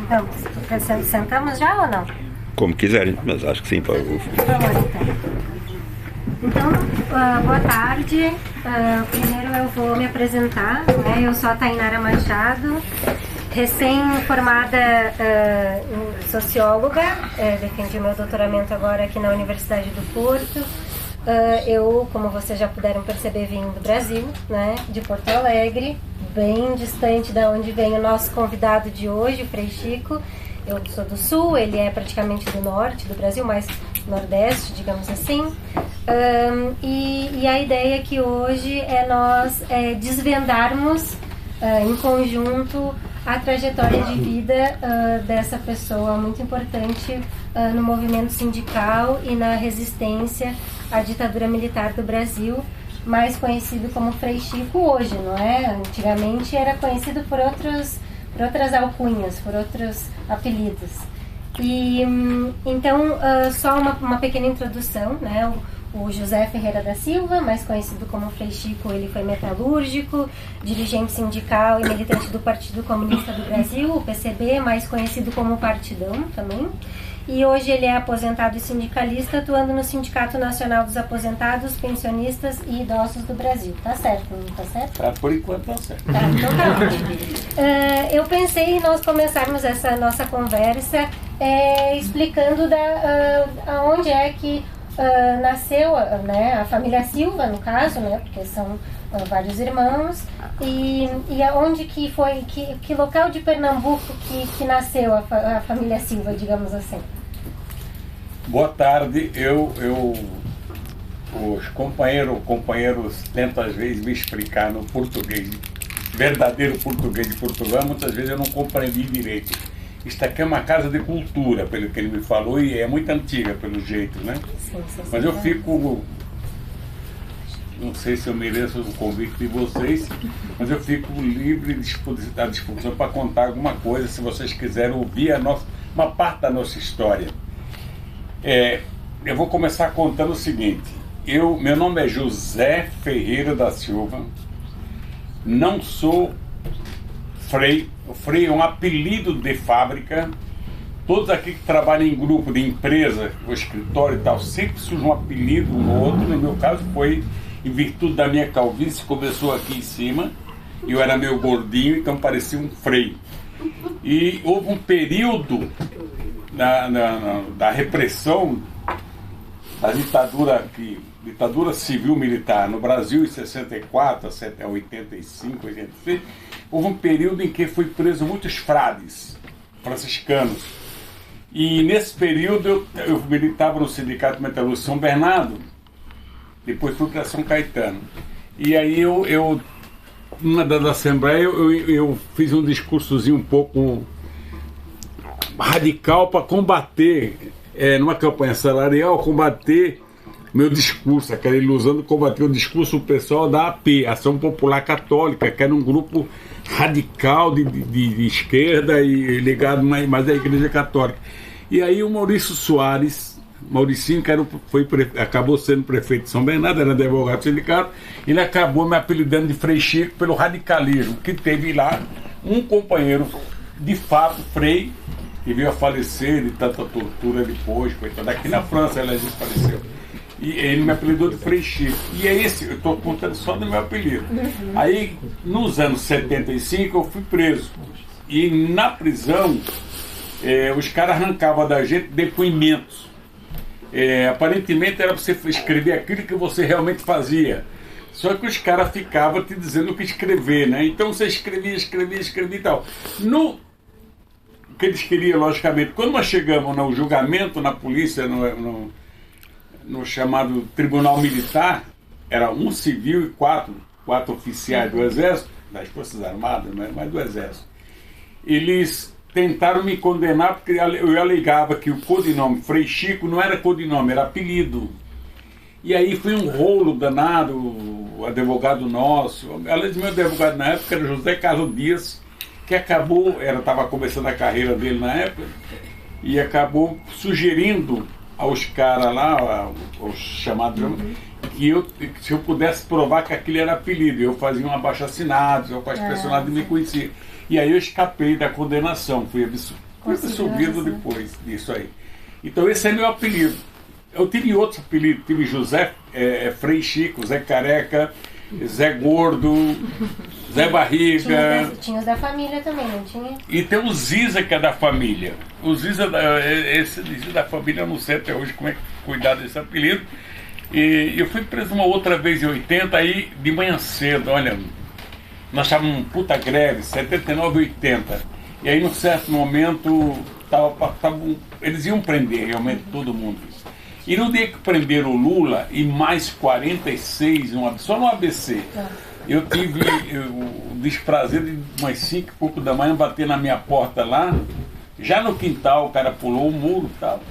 Então, sentamos já ou não? Como quiserem, mas acho que sim. Por favor, então, boa tarde. Primeiro eu vou me apresentar, né? Eu sou a Tainara Machado, recém-formada socióloga, defendi meu doutoramento agora aqui na Universidade do Porto. Eu, como vocês já puderam perceber, vim do Brasil, né? De Porto Alegre, bem distante da onde vem o nosso convidado de hoje, o Frei Chico. Eu sou do sul, ele é praticamente do norte do Brasil, mais nordeste, digamos assim. E a ideia aqui hoje é nós desvendarmos em conjunto a trajetória de vida dessa pessoa muito importante no movimento sindical e na resistência à ditadura militar do Brasil, mais conhecido como Frei Chico hoje, não é? Antigamente era conhecido por outras alcunhas, por outros apelidos. E então, só uma pequena introdução, né? O José Ferreira da Silva, mais conhecido como Frei Chico, ele foi metalúrgico, dirigente sindical e militante do Partido Comunista do Brasil, o PCB, mais conhecido como Partidão também. E hoje ele é aposentado e sindicalista, atuando no Sindicato Nacional dos Aposentados, Pensionistas e Idosos do Brasil. Tá certo, não tá certo? Tá, por enquanto tá certo. Tá, então tá ótimo. Eu pensei em nós começarmos essa nossa conversa explicando aonde é que nasceu, né, a família Silva, no caso, né, porque são vários irmãos, e aonde que foi, que local de Pernambuco que nasceu a família Silva, digamos assim. Boa tarde, os companheiros tentam às vezes me explicar no português, verdadeiro português de Portugal, muitas vezes eu não compreendi direito. Isto aqui é uma casa de cultura, pelo que ele me falou, e é muito antiga pelo jeito, né? Sim, mas eu fico, não sei se eu mereço o convite de vocês, mas eu fico livre à disposição para contar alguma coisa, se vocês quiserem ouvir uma parte da nossa história. Eu vou começar contando o seguinte: meu nome é José Ferreira da Silva, não sou Frei. O Frei é um apelido de fábrica. Todos aqui que trabalham em grupo de empresa, o escritório e tal, sempre surge um apelido um ou outro. No meu caso foi em virtude da minha calvície, começou aqui em cima, e eu era meio gordinho, então parecia um Frei. E houve um período da repressão da ditadura civil-militar no Brasil, em 64 até 85, 86, houve um período em que foi preso muitos frades franciscanos. E nesse período eu militava no Sindicato Metalúrgico São Bernardo, depois fui para São Caetano. E aí numa das assembleias, eu fiz um discursozinho um pouco radical para combater, numa campanha salarial, combater meu discurso, aquela ilusão de combater o discurso pessoal da AP, Ação Popular Católica, que era um grupo radical de esquerda e ligado mais à Igreja Católica. E aí o Maurício Soares, Mauricinho, que acabou sendo prefeito de São Bernardo, era advogado do sindicato, ele acabou me apelidando de Frei Chico pelo radicalismo, que teve lá um companheiro, de fato, Frei, que veio a falecer de tanta tortura depois, coitado, aqui na França ela faleceu. E ele me apelidou de Frei Chico. E é esse, eu estou contando só do meu apelido. Aí, nos anos 75, eu fui preso. E na prisão, os caras arrancavam da gente depoimentos. Aparentemente era para você escrever aquilo que você realmente fazia. Só que os caras ficavam te dizendo o que escrever, né? Então você escrevia e tal. O que eles queriam, logicamente, quando nós chegamos no julgamento, na polícia, no chamado Tribunal Militar, era um civil e quatro oficiais do Exército, das Forças Armadas, mas do Exército. Eles tentaram me condenar porque eu alegava que o codinome Frei Chico não era codinome, era apelido. E aí foi um rolo danado, o advogado nosso, além do meu advogado na época era José Carlos Dias, que estava começando a carreira dele na época, e acabou sugerindo aos caras lá, aos chamados, que se eu pudesse provar que aquilo era apelido, eu fazia um abaixo-assinado, eu com as personagens me conheciam. E aí eu escapei da condenação, fui Fui subindo depois disso aí. Então esse é meu apelido. Eu tive outros apelidos, tive José Frei Chico, Zé Careca, Zé Gordo, Zé Barriga. Tinha os da família também, não tinha? E tem o Ziza, que é da família. O Ziza, esse Ziza da família, eu não sei até hoje como é que cuidar desse apelido. E eu fui preso uma outra vez em 80, aí de manhã cedo, olha, nós estávamos puta greve, 79 e 80. E aí, num certo momento, eles iam prender realmente todo mundo. E no dia que prenderam o Lula, e mais 46, só no ABC, eu tive o desprazer de umas 5 e pouco da manhã bater na minha porta lá, já no quintal, o cara pulou o muro e tal,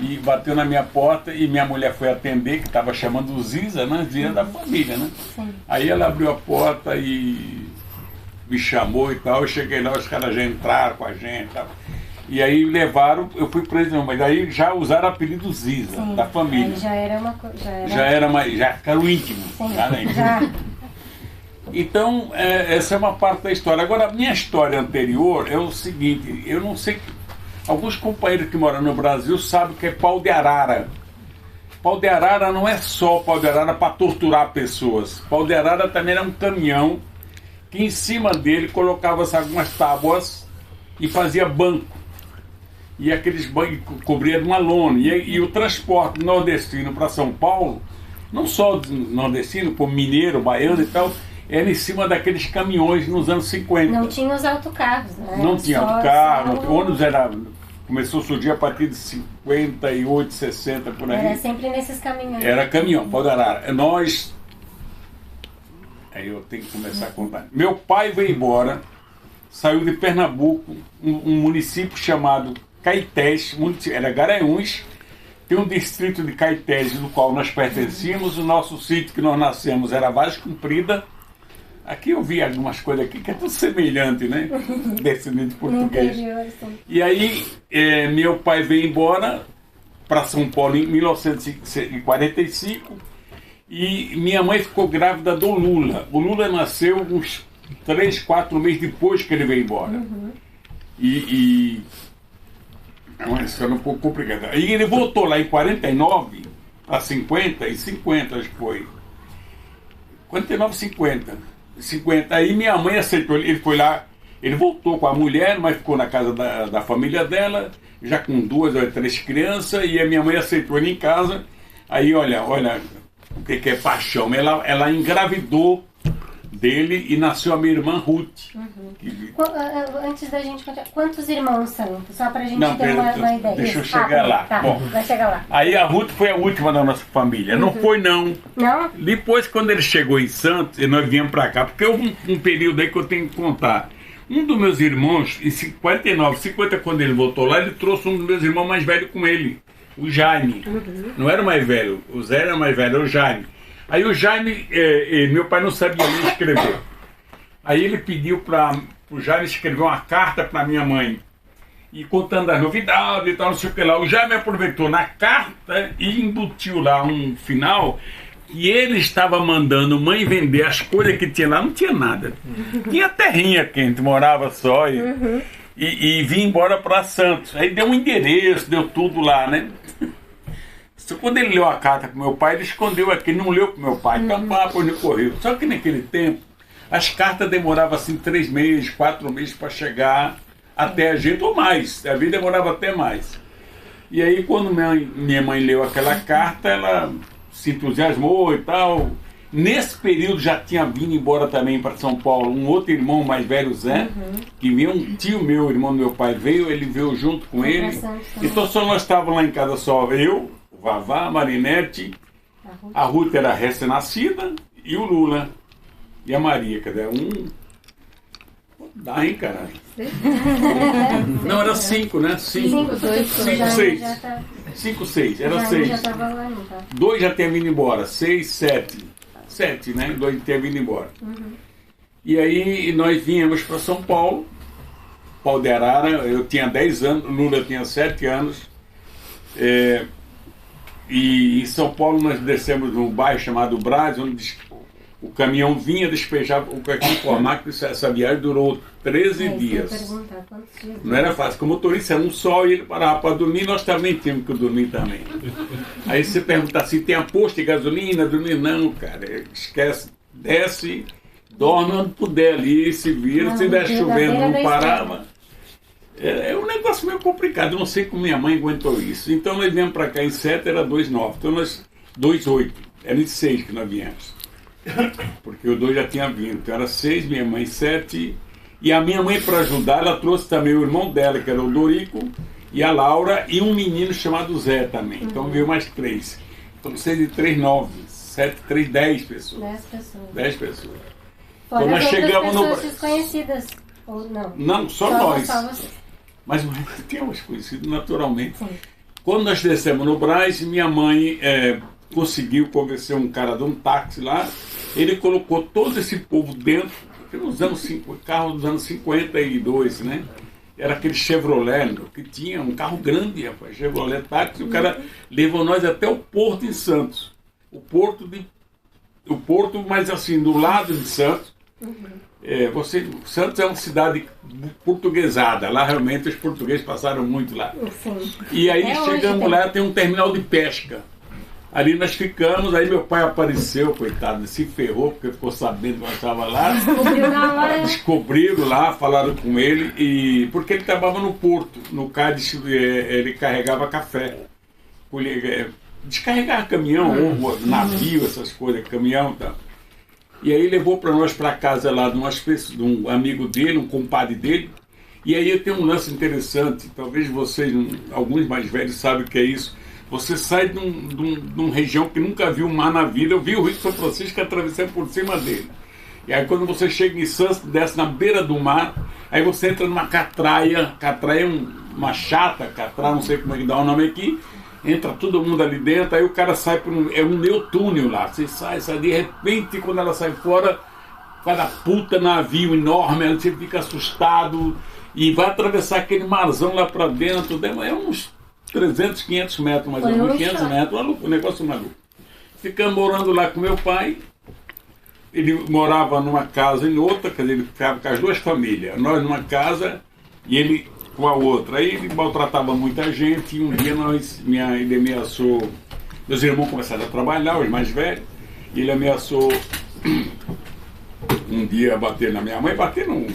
e bateu na minha porta, e minha mulher foi atender, que estava chamando o Ziza, né? Ziza da família, né? Sim. Aí ela abriu a porta e me chamou e tal, eu cheguei lá, os caras já entraram com a gente e tal. E aí levaram, eu fui preso, mas aí já usaram o apelido Ziza, sim, da família. Aí já era uma coisa. Já ficaram íntimos. Sim, já. Então, essa é uma parte da história. Agora, a minha história anterior é o seguinte, eu não sei, alguns companheiros que moram no Brasil sabem que é pau de arara. Pau de arara não é só pau de arara para torturar pessoas. Pau de arara também era um caminhão que em cima dele colocava-se algumas tábuas e fazia banco. E aqueles bancos cobriam de uma lona. E o transporte nordestino para São Paulo, não só nordestino, como mineiro, baiano e tal, era em cima daqueles caminhões nos anos 50. Não tinha os autocarros, né? Não tinha autocarro. O ônibus começou a surgir a partir de 58, 60, por aí. Era sempre nesses caminhões. Era caminhão, pau de arara. Aí eu tenho que começar a contar. Meu pai veio embora, saiu de Pernambuco, um município chamado Caetés, era Garanhuns, tem um distrito de Caetés no qual nós pertencíamos, o nosso sítio que nós nascemos era Vaz Comprida. Aqui eu vi algumas coisas aqui que é tudo semelhante, né? Descendente português. E aí meu pai veio embora para São Paulo em 1945 e minha mãe ficou grávida do Lula. O Lula nasceu uns 3, 4 meses depois que ele veio embora. Uhum. Isso era um pouco complicado. Aí ele voltou lá em 49 para 50, e 50 acho que foi. 49, 50. Aí minha mãe aceitou, ele foi lá, ele voltou com a mulher, mas ficou na casa da família dela, já com 2 ou 3 crianças, e a minha mãe aceitou ele em casa. Aí olha o que é paixão. Ela engravidou dele e nasceu a minha irmã Ruth. Uhum. Antes da gente continuar, quantos irmãos são? Só pra gente ter uma ideia. Deixa eu chegar lá. Tá, bom, vai chegar lá. Aí a Ruth foi a última da nossa família. Não foi, não. Não? Depois, quando ele chegou em Santos, e nós viemos pra cá, porque houve um período aí que eu tenho que contar. Um dos meus irmãos, em 49, 50, quando ele voltou lá, ele trouxe um dos meus irmãos mais velho com ele, o Jaime. Uhum. Não era o mais velho, o Zé era mais velho, era o Jaime. Aí o Jaime, meu pai não sabia ler e escrever. Aí ele pediu para o Jaime escrever uma carta para minha mãe, e contando as novidades e tal, não sei o que lá. O Jaime aproveitou na carta e embutiu lá um final que ele estava mandando mãe vender as coisas que tinha lá. Não tinha nada. Tinha terrinha que a gente morava só e vinha embora para Santos. Aí deu um endereço, deu tudo lá, né? Quando ele leu a carta para meu pai, ele escondeu aqui, não leu para meu pai, depois no correio. Só que naquele tempo, as cartas demoravam assim 3 meses, 4 meses para chegar até a gente, ou mais. A vida demorava até mais. E aí, quando minha mãe leu aquela carta, ela se entusiasmou e tal. Nesse período já tinha vindo embora também para São Paulo um outro irmão mais velho, Zé, que veio, um tio meu, irmão do meu pai, ele veio junto com ele. Então só nós estávamos lá em casa, só eu, o Vavá, a Marinete, a Ruth era recém-nascida e o Lula e a Maria, cadê? Dá, hein, caralho? Não, era 5, né? 5, 6. 5, 6, era 6. 2 já tinha vindo embora, 6, 7. 7, né? 2 tinha vindo embora. E aí nós viemos para São Paulo, Pau de Arara, eu tinha 10 anos, o Lula tinha 7 anos. E em São Paulo nós descemos num bairro chamado Brás, onde O caminhão vinha, despejava o que informar que essa viagem durou 13 dias. Não era fácil, como o motorista era um só e ele parava para dormir, nós também tínhamos que dormir também. Aí você pergunta assim, tem a posto de gasolina? Dormir não, cara, esquece, desce, dorme onde puder ali, se vira, se estiver chovendo não parava. É um negócio meio complicado, eu não sei como minha mãe aguentou isso. Então nós viemos para cá em 7, era 2,9, então nós 2,8, era em 6 que nós viemos. Porque o 2 já tinha vindo, então era 6, minha mãe 7, e a minha mãe, para ajudar, ela trouxe também o irmão dela, que era o Dorico, e a Laura, e um menino chamado Zé também, então veio mais 3. Então 6 e 3, 9, 7, 3, 10 pessoas. 10 pessoas. 10 pessoas. Fora Quando nós chegamos no pessoas desconhecidas, ou não? Não, só nós. Só você. Mas tínhamos conhecido naturalmente. Sim. Quando nós descemos no Brás, minha mãe conseguiu convencer um cara de um táxi lá, ele colocou todo esse povo dentro, porque nos anos carro dos anos 52, né? Era aquele Chevrolet, que tinha um carro grande, rapaz, Chevrolet táxi, o cara levou nós até o Porto em Santos. O Porto, mas assim, do lado de Santos. Santos é uma cidade portuguesada, lá realmente os portugueses passaram muito lá. Sim. E aí chegamos lá, tem um terminal de pesca. Ali nós ficamos, aí meu pai apareceu, coitado, se ferrou, porque ficou sabendo que nós estávamos lá. Descobriu na hora. Descobriram lá, falaram com ele, porque ele trabalhava no porto, no Cádiz, ele carregava café. Descarregava caminhão, ou navio, essas coisas, caminhão e tal. E aí levou para nós para casa lá de um amigo dele, um compadre dele. E aí tem um lance interessante, talvez vocês, alguns mais velhos, sabem o que é isso. Você sai de uma região que nunca viu mar na vida. Eu vi o Rio de São Francisco, atravessei por cima dele. E aí quando você chega em Santos, desce na beira do mar, aí você entra numa catraia. Catraia é uma chata, catraia, não sei como é que dá o nome aqui. Entra todo mundo ali dentro, aí o cara sai por um neotúnel lá. Você sai, de repente, quando ela sai fora, cada puta navio enorme, aí você fica assustado e vai atravessar aquele marzão lá pra dentro. É uns 300, 500 metros, mais ou menos, 500 metros, um negócio maluco. Ficamos morando lá com meu pai. Ele morava numa casa em outra, quer dizer, ele ficava com as duas famílias. Nós numa casa e ele com a outra. Aí ele maltratava muita gente e um dia ele ameaçou, meus irmãos começaram a trabalhar, os mais velhos, e ele ameaçou um dia bater na minha mãe,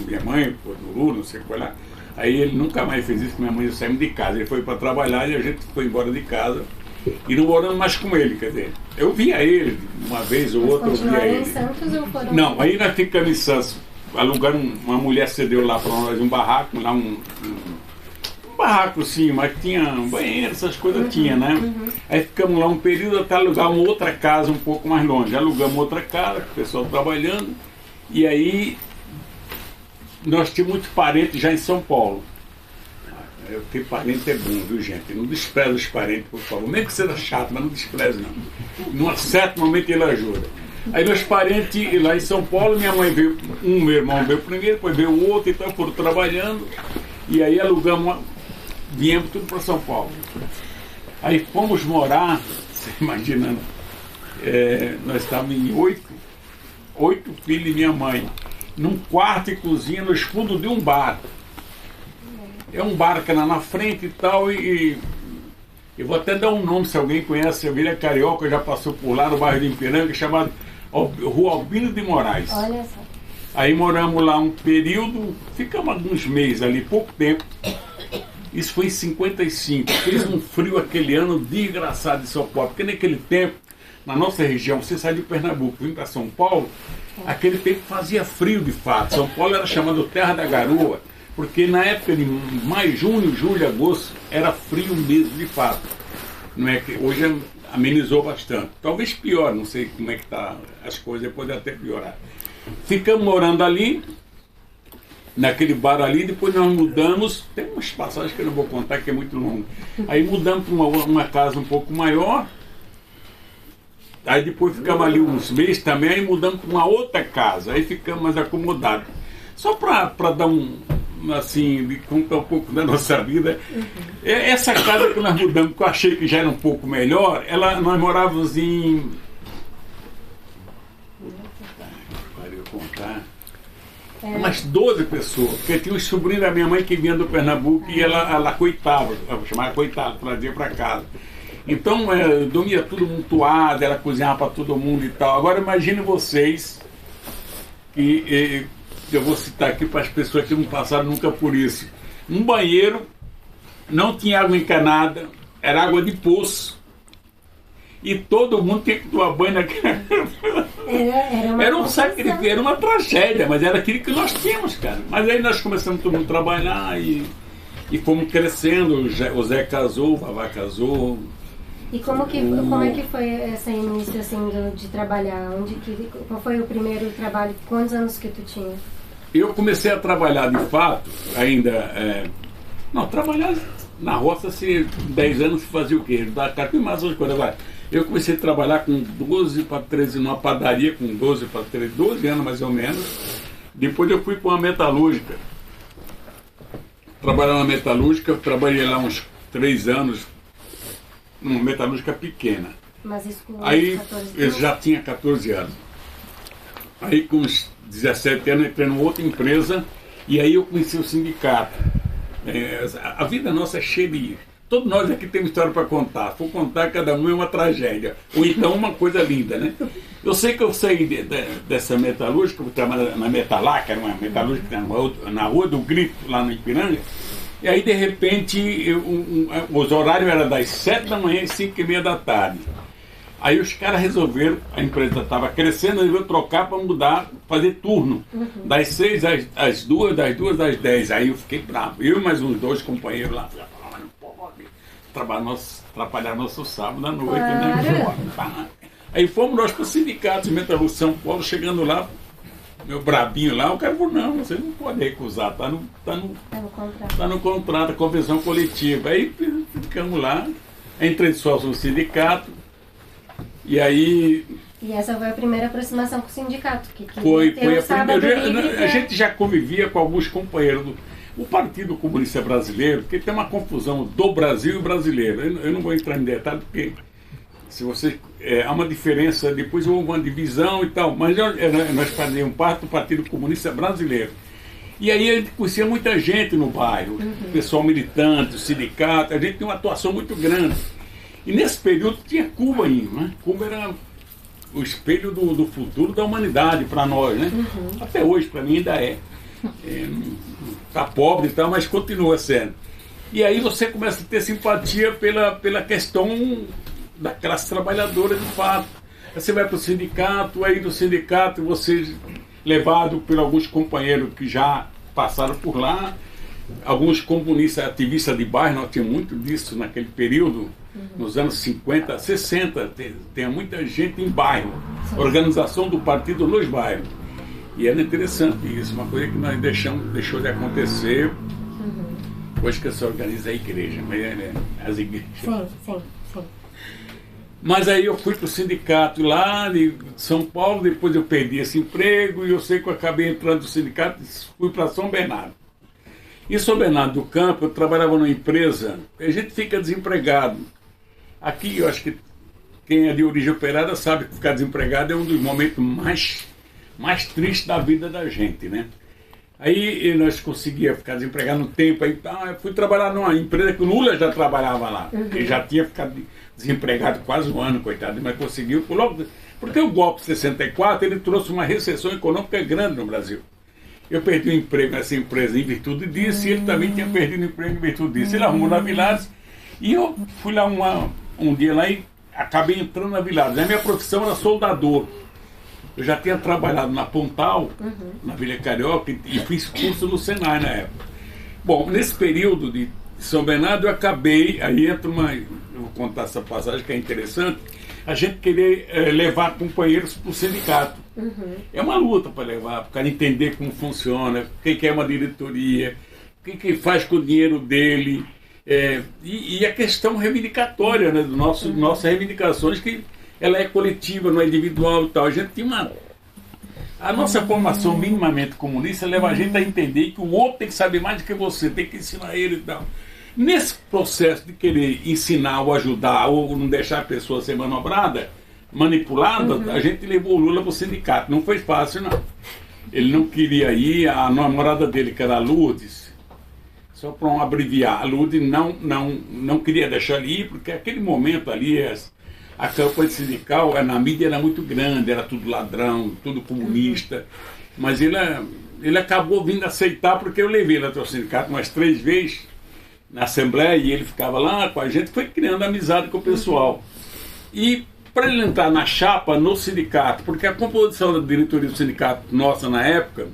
minha mãe, no Lula, não sei o que lá. Aí ele nunca mais fez isso, minha mãe saiu de casa. Ele foi para trabalhar e a gente foi embora de casa. E não morando mais com ele, quer dizer. Eu via ele, uma vez ou outra, eu via ele. Em Santos ou foram... Não, aí nós ficamos em Santos. Alugaram, uma mulher cedeu lá para nós um barraco, lá um barraco sim, mas tinha banheiro, essas coisas tinha, né? Aí ficamos lá um período até alugar uma outra casa um pouco mais longe. Alugamos outra casa, com o pessoal trabalhando. E aí nós tínhamos muitos parentes já em São Paulo. Eu tenho parente é bom, viu, gente? Não despreza os parentes, por favor. Nem que seja chato, mas não despreza, não. Num certo momento ele ajuda. Aí meus parentes lá em São Paulo, minha mãe veio, meu irmão veio primeiro, depois veio o outro, então foram trabalhando. E aí alugamos, viemos tudo para São Paulo. Aí fomos morar, você imagina, nós estávamos em 8 filhos e minha mãe, num quarto e cozinha no fundo de um bar. É um bar que era na frente e tal, e eu vou até dar um nome, se alguém conhece, a Vila Carioca, já passou por lá no bairro de Ipiranga, chamado Rua Albino de Moraes. Olha só. Aí moramos lá um período, ficamos alguns meses ali, pouco tempo. Isso foi em 55. Fez um frio aquele ano desgraçado em São Paulo, porque naquele tempo, na nossa região, você sai de Pernambuco, vim para São Paulo, aquele tempo fazia frio de fato. São Paulo era chamado Terra da Garoa, porque na época de maio, junho, julho, agosto, era frio mesmo de fato. Não é que hoje amenizou bastante. Talvez pior, não sei como é que tá as coisas, pode até piorar. Ficamos morando ali, naquele bar ali, depois nós mudamos, tem umas passagens que eu não vou contar, que é muito longo. Aí mudamos para uma casa um pouco maior, aí depois ficamos ali uns meses também, aí mudamos para uma outra casa, aí ficamos mais acomodados. Só para dar assim, contar um pouco da nossa vida. Essa casa que nós mudamos, que eu achei que já era um pouco melhor, nós morávamos em Umas 12 pessoas, porque tinha os sobrinhos da minha mãe que vinha do Pernambuco e ela coitava, eu chamava coitado, trazia para casa. Então, dormia tudo mutuado, ela cozinhava para todo mundo e tal. Agora imagine vocês, que eu vou citar aqui para as pessoas que não passaram nunca por isso. Um banheiro, não tinha água encanada, era água de poço. E todo mundo tinha que tomar banho naquela. Era um sacrifício, era uma tragédia, mas era aquilo que nós tínhamos, cara. Mas aí nós começamos todo mundo a trabalhar e fomos crescendo. O Zé casou, o Vavá casou. E como é que foi esse início assim, de trabalhar? Qual foi o primeiro trabalho? Quantos anos que tu tinha? Eu comecei a trabalhar de fato, ainda. Trabalhar na roça, se 10 anos fazia o quê? Da carta e mais outras coisas. Agora, eu comecei a trabalhar com 12 para 13 numa padaria, com 12 para 13, 12 anos mais ou menos. Depois eu fui para uma metalúrgica. Trabalhar na metalúrgica, eu trabalhei lá uns 3 anos, numa metalúrgica pequena. Mas isso com aí 14 eu já tinha 14 anos. Aí com uns 17 anos eu entrei numa outra empresa e aí eu conheci o sindicato. A vida nossa é cheia de... Todos nós aqui temos história para contar. Se for contar, cada um é uma tragédia. Ou então uma coisa linda, né? Eu sei que eu saí dessa metalúrgica, eu trabalhava na Metalá, que era uma metalúrgica na Rua do Grito, lá no Ipiranga. E aí, de repente, os horários eram das 7 da manhã e 5h30 da tarde. Aí os caras resolveram, a empresa estava crescendo, resolveram trocar para mudar, fazer turno. Das 6 às 2, das 2 às 10. Aí eu fiquei bravo. Eu e mais uns 2 companheiros lá. Atrapalhar nosso sábado à noite, né? Aí fomos nós para o sindicato de Metalúrgica de São Paulo, chegando lá, meu brabinho lá, o cara falou, não, você não pode recusar, tá no contrato, a convenção coletiva. Aí ficamos lá, entrei de sócio no sindicato, e aí... E essa foi a primeira aproximação com o sindicato? Foi a primeira. A gente já convivia com alguns companheiros o Partido Comunista Brasileiro, porque tem uma confusão do Brasil e brasileiro. Eu não vou entrar em detalhe, porque se você, há uma diferença, depois houve uma divisão e tal, mas nós fazíamos parte do Partido Comunista Brasileiro. E aí a gente conhecia muita gente no bairro, pessoal militante, sindicato, a gente tinha uma atuação muito grande. E nesse período tinha Cuba ainda, né? Cuba era o espelho do futuro da humanidade para nós, né? Até hoje, para mim, ainda é. Está pobre e tal, mas continua sendo. E aí você começa a ter simpatia pela questão da classe trabalhadora de fato. Aí você vai para o sindicato, aí do sindicato você levado por alguns companheiros que já passaram por lá, alguns comunistas, ativistas de bairro, nós tínhamos muito disso naquele período, nos anos 50, 60, tem muita gente em bairro, organização do partido nos bairros. E era interessante isso, uma coisa que nós deixou de acontecer hoje que se organiza a igreja, as igrejas. Sim. Mas aí eu fui para o sindicato lá de São Paulo, depois eu perdi esse emprego e eu sei que eu acabei entrando no sindicato e fui para São Bernardo. Em São Bernardo do Campo, eu trabalhava numa empresa, a gente fica desempregado. Aqui eu acho que quem é de origem operária sabe que ficar desempregado é um dos momentos mais tristes da vida da gente, né? Aí nós conseguíamos ficar desempregados no tempo, aí eu fui trabalhar numa empresa que o Lula já trabalhava lá. Ele já tinha ficado desempregado quase um ano, coitado, mas conseguiu logo. Porque o golpe de 64 ele trouxe uma recessão econômica grande no Brasil. Eu perdi o emprego nessa empresa em virtude disso, e ele também tinha perdido o emprego em virtude disso. Ele arrumou na Vilares, e eu fui lá um dia lá e acabei entrando na Vilares. A minha profissão era soldador. Eu já tinha trabalhado na Pontal, na Vila Carioca, e fiz curso no Senai na época. Bom, nesse período de São Bernardo eu acabei, aí entra eu vou contar essa passagem que é interessante, a gente querer levar companheiros para o sindicato. É uma luta para levar, para o cara entender como funciona, o que é uma diretoria, o que faz com o dinheiro dele, e a questão reivindicatória, né, nossas reivindicações, que ela é coletiva, não é individual e tal. A gente tinha a nossa formação minimamente comunista leva a gente a entender que o outro tem que saber mais do que você, tem que ensinar ele e tal. Nesse processo de querer ensinar ou ajudar ou não deixar a pessoa ser manobrada, manipulada, a gente levou o Lula para o sindicato. Não foi fácil, não. Ele não queria ir, a namorada dele, que era a Lourdes, só para não abreviar, a Lourdes não queria deixar ele ir, porque aquele momento ali, a campanha sindical na mídia era muito grande, era tudo ladrão, tudo comunista, mas ele acabou vindo aceitar, porque eu levei ele até o sindicato umas 3 vezes na Assembleia, e ele ficava lá com a gente, foi criando amizade com o pessoal. E para ele entrar na chapa no sindicato, porque a composição da diretoria do sindicato nossa na época,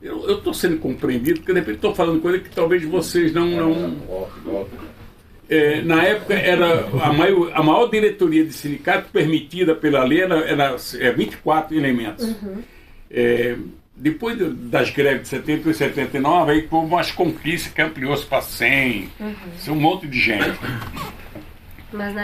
eu estou sendo compreendido, porque de repente estou falando coisa que talvez vocês não... na época era a maior diretoria de sindicato permitida pela lei era 24 elementos. Depois das greves de 70 e 79, aí houve umas conquistas que ampliou-se para 100, um monte de gente.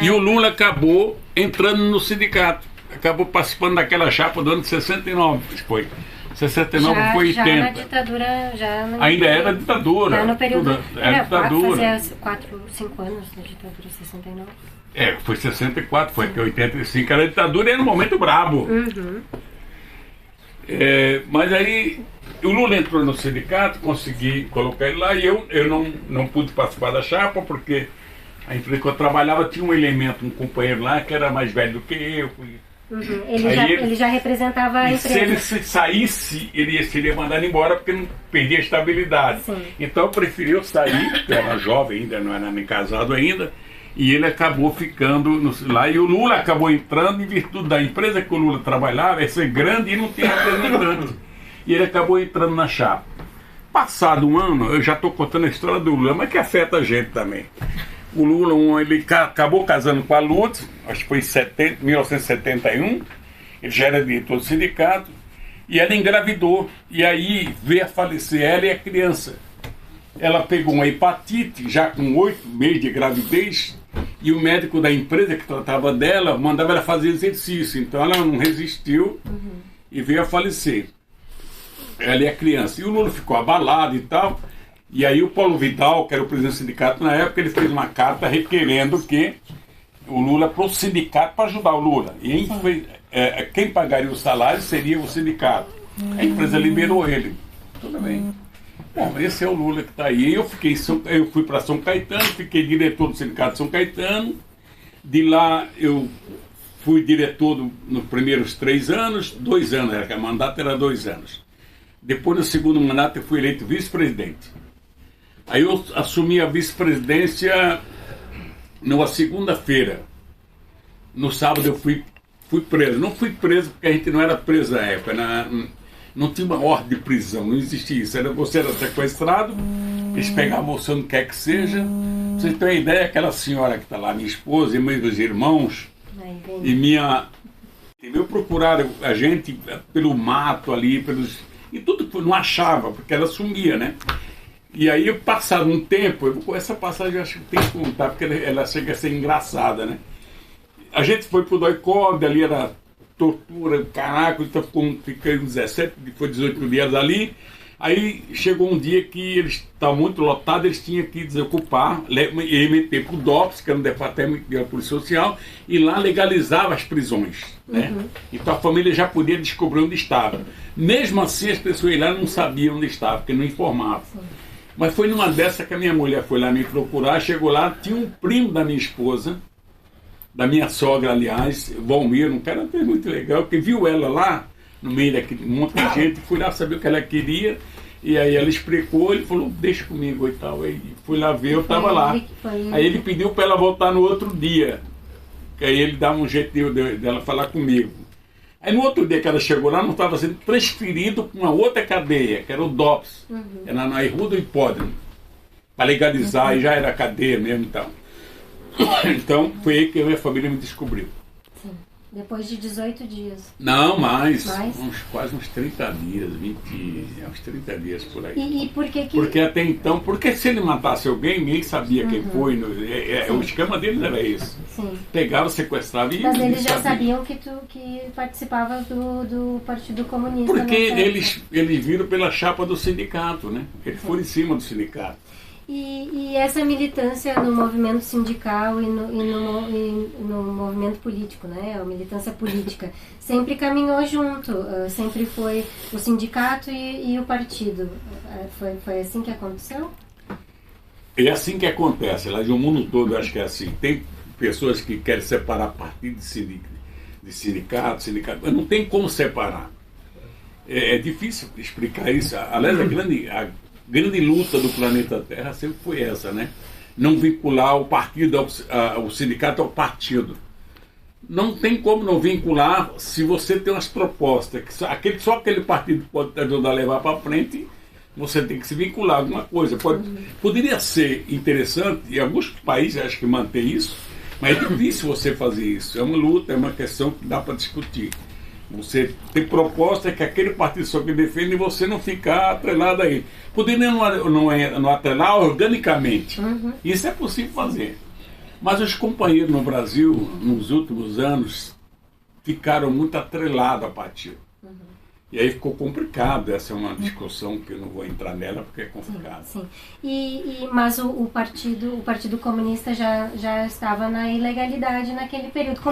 E o Lula acabou entrando no sindicato, acabou participando daquela chapa do ano de 69, foi. 69 foi 80. Já na ditadura, ainda era ditadura. Já no período. Era ditadura. Fazia 4, 5 anos da ditadura, 69. Foi 64, foi que 85 era ditadura e era um momento brabo. Mas aí o Lula entrou no sindicato, consegui colocar ele lá, e eu não pude participar da chapa, porque a empresa que eu trabalhava tinha um elemento, um companheiro lá que era mais velho do que eu. Ele já representava a empresa. Se ele saísse, ele seria mandado embora, porque não perdia a estabilidade. Então eu preferi eu sair, porque eu era jovem ainda, não era nem casado ainda, e ele acabou ficando lá, e o Lula acabou entrando em virtude da empresa que o Lula trabalhava, é ser grande e não tem representante. E ele acabou entrando na chapa. Passado um ano, eu já estou contando a história do Lula, mas que afeta a gente também. O Lula, ele acabou casando com a Lourdes, acho que foi em 1971, ele já era diretor do sindicato, e ela engravidou, e aí veio a falecer ela e a criança. Ela pegou uma hepatite, já com 8 meses de gravidez, e o médico da empresa que tratava dela mandava ela fazer exercício, então ela não resistiu e veio a falecer. Ela e a criança. E o Lula ficou abalado e tal. E aí o Paulo Vidal, que era o presidente do sindicato na época, ele fez uma carta requerendo que o Lula para o sindicato para ajudar o Lula. E quem pagaria o salário seria o sindicato. A empresa liberou ele. Tudo bem. Bom, esse é o Lula que está aí. Eu fui para São Caetano, fiquei diretor do sindicato de São Caetano. De lá eu fui diretor nos primeiros 3 anos, 2 anos, que o mandato era 2 anos. Depois, no segundo mandato, eu fui eleito vice-presidente. Aí eu assumi a vice-presidência numa segunda-feira. No sábado eu fui preso. Não fui preso porque a gente não era preso na época. Não tinha uma ordem de prisão, não existia isso. Você era sequestrado, eles pegavam você onde quer que seja. Vocês têm uma ideia, aquela senhora que está lá, minha esposa e meus irmãos, e meu procuraram a gente pelo mato ali, e tudo não achava, porque ela sumia, né? E aí, passado um tempo, essa passagem eu acho que tem que contar, porque ela chega a ser engraçada, né? A gente foi pro Doicode, ali era tortura, caraca, então fiquei 17, foi 18 dias ali. Aí chegou um dia que eles estavam muito lotados, eles tinham que desocupar, e meter pro DOPS, que era um departamento da Polícia Social, e lá legalizava as prisões, né? Então a família já podia descobrir onde estava. Mesmo assim, as pessoas lá não sabiam onde estava, porque não informavam. Mas foi numa dessa que a minha mulher foi lá me procurar, chegou lá, tinha um primo da minha esposa, da minha sogra, aliás, Valmir, um cara até muito legal, que viu ela lá, no meio daquele monte de gente, fui lá saber o que ela queria, e aí ela explicou, ele falou, deixa comigo e tal, aí fui lá ver, eu estava lá. Aí ele pediu para ela voltar no outro dia, que aí ele dava um jeito dela falar comigo. Aí no outro dia que ela chegou lá, não estava sendo transferido para uma outra cadeia, que era o DOPS, era na Rua do Hipódromo, para legalizar, e já era cadeia mesmo e tal. Então foi aí que a minha família me descobriu. Sim. Depois de 18 dias. Não, mais? Quase uns 30 dias, uns 30 dias por aí. E por que? Porque até então, porque se ele matasse alguém, ninguém sabia quem foi. O esquema deles era esse. Sim. Pegava, sequestrava e... Mas eles já sabiam que participava do Partido Comunista. Porque eles viram pela chapa do sindicato, né? Eles foram em cima do sindicato. E essa militância no movimento sindical e no movimento político, né? A militância política sempre caminhou junto, sempre foi o sindicato e o partido. Foi assim que aconteceu? É assim que acontece. Lá no mundo todo, eu acho que é assim. Tem pessoas que querem separar partido de sindicato, mas não tem como separar. É difícil explicar isso. Aliás, a grande luta do planeta Terra sempre foi essa, né? Não vincular o partido, o sindicato ao partido. Não tem como não vincular se você tem umas propostas, que só aquele partido pode te ajudar a levar para frente, você tem que se vincular a alguma coisa. Poderia ser interessante, e alguns países acho que mantém isso, mas é difícil você fazer isso. É uma luta, é uma questão que dá para discutir. Você tem proposta que aquele partido só que defende e você não ficar atrelado a ele. Poderia não atrelar organicamente. Isso é possível fazer. Mas os companheiros no Brasil, nos últimos anos, ficaram muito atrelados ao partido. E aí ficou complicado. Essa é uma discussão que eu não vou entrar nela porque é complicado. Sim. Mas o Partido Comunista já estava na ilegalidade naquele período.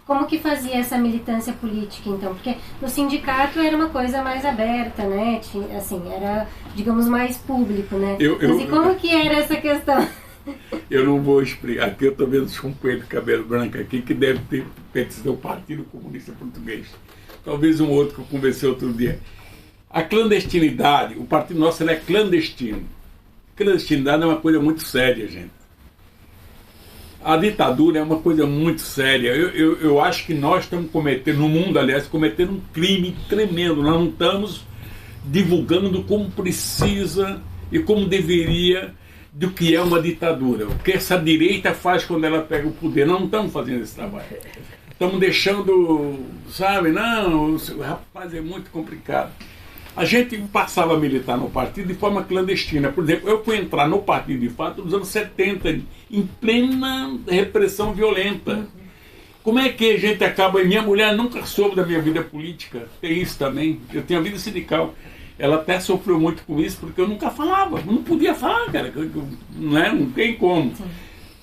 Como que fazia essa militância política, então? Porque no sindicato era uma coisa mais aberta, né? Assim, era, digamos, mais público, né? Mas como que era essa questão? Eu não vou explicar. Aqui eu estou vendo os companheiros de cabelo branco aqui que deve ter pertencido ao Partido Comunista Português. Talvez um outro que eu conversei outro dia. A clandestinidade, o partido nosso é clandestino. Clandestinidade é uma coisa muito séria, gente. A ditadura é uma coisa muito séria. Eu acho que nós estamos cometendo, no mundo, aliás, cometendo um crime tremendo. Nós não estamos divulgando como precisa e como deveria do que é uma ditadura. O que essa direita faz quando ela pega o poder. Nós não estamos fazendo esse trabalho. Estamos deixando, sabe, não, rapaz, é muito complicado. A gente passava a militar no partido de forma clandestina. Por exemplo, eu fui entrar no partido de fato nos anos 70, em plena repressão violenta. Como é que a gente acaba... Minha mulher nunca soube da minha vida política, tem isso também. Eu tenho a vida sindical. Ela até sofreu muito com isso, porque eu nunca falava. Eu não podia falar, cara. Não tem como.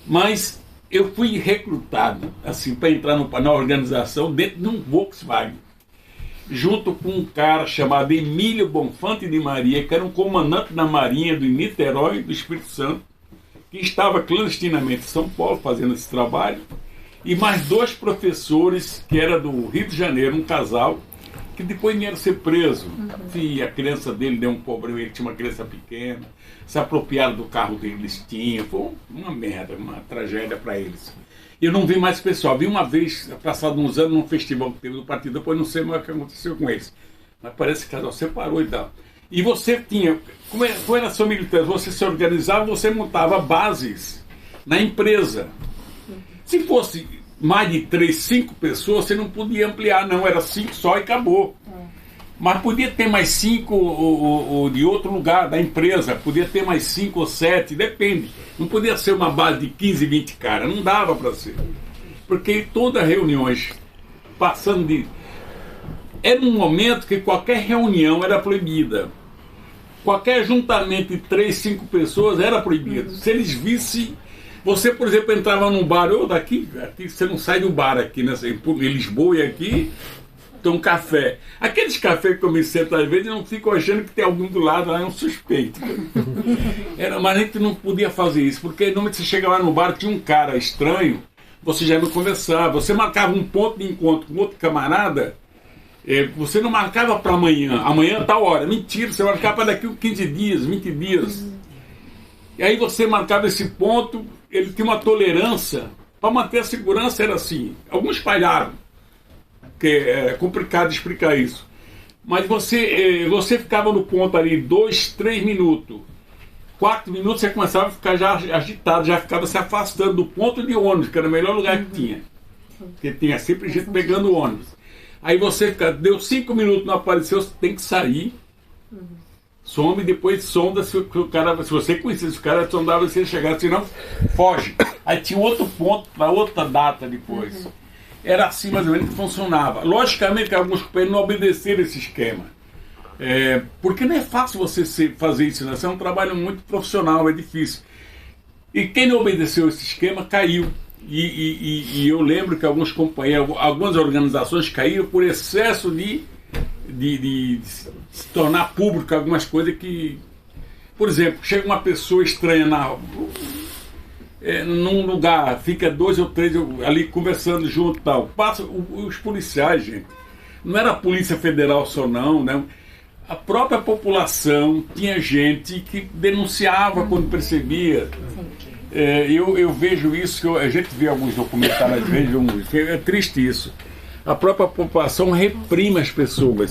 Mas... eu fui recrutado assim, para entrar na organização dentro de um Volkswagen, junto com um cara chamado Emílio Bonfante de Maria, que era um comandante da Marinha de Niterói, do Espírito Santo, que estava clandestinamente em São Paulo fazendo esse trabalho, e mais 2 professores que era do Rio de Janeiro, um casal, que depois vieram ser presos. E a criança dele deu um problema, ele tinha uma criança pequena, se apropriaram do carro que eles tinham. Foi uma merda, uma tragédia para eles. E eu não vi mais pessoal. Vi uma vez, passado uns anos, num festival que teve do partido, depois não sei mais o que aconteceu com eles. Mas parece que o casal separou e tal. E você tinha, como era a sua militância? Você se organizava, você montava bases na empresa. Se fosse mais de 3, 5 pessoas, você não podia ampliar, não. Era 5 só e acabou. Mas podia ter mais 5 de outro lugar da empresa, podia ter mais 5 ou 7, depende. Não podia ser uma base de 15, 20 caras, não dava para ser. Porque todas as reuniões, passando de... Era um momento que qualquer reunião era proibida. Qualquer juntamento de 3, 5 pessoas era proibido. Se eles vissem... Você, por exemplo, entrava num bar, aqui você não sai do bar aqui, né? Em Lisboa e aqui... um café. Aqueles cafés que eu me sento às vezes, eu não fico achando que tem alguém do lado lá, é um suspeito. Mas a gente não podia fazer isso, porque normalmente você chega lá no bar, tinha um cara estranho, você já não conversava, você marcava um ponto de encontro com outro camarada, você não marcava para amanhã tal hora, mentira, você marcava para daqui 15 dias, 20 dias. E aí você marcava esse ponto, ele tinha uma tolerância, para manter a segurança era assim, alguns falharam, que é complicado explicar isso. Mas você ficava no ponto ali 2, 3 minutos. 4 minutos você começava a ficar já agitado, já ficava se afastando do ponto de ônibus, que era o melhor lugar que tinha. Porque tinha sempre gente pegando ônibus. Aí você deu 5 minutos, não apareceu, você tem que sair. Some, depois sonda se o cara, se você conhecesse o cara, sondava se ele chegasse, senão foge. Aí tinha outro ponto para outra data depois. Era assim mais ou menos que funcionava. Logicamente que alguns companheiros não obedeceram esse esquema. Porque não é fácil você fazer isso, né? Isso é um trabalho muito profissional, é difícil. E quem não obedeceu esse esquema caiu. E eu lembro que alguns companheiros, algumas organizações caíram por excesso de se tornar público algumas coisas que... Por exemplo, chega uma pessoa estranha num lugar, fica 2 ou 3 ali conversando junto e tal. Passa os policiais, gente. Não era a Polícia Federal só não, né? A própria população tinha gente que denunciava quando percebia. Eu vejo isso, a gente vê alguns documentários, é triste isso. A própria população reprime as pessoas.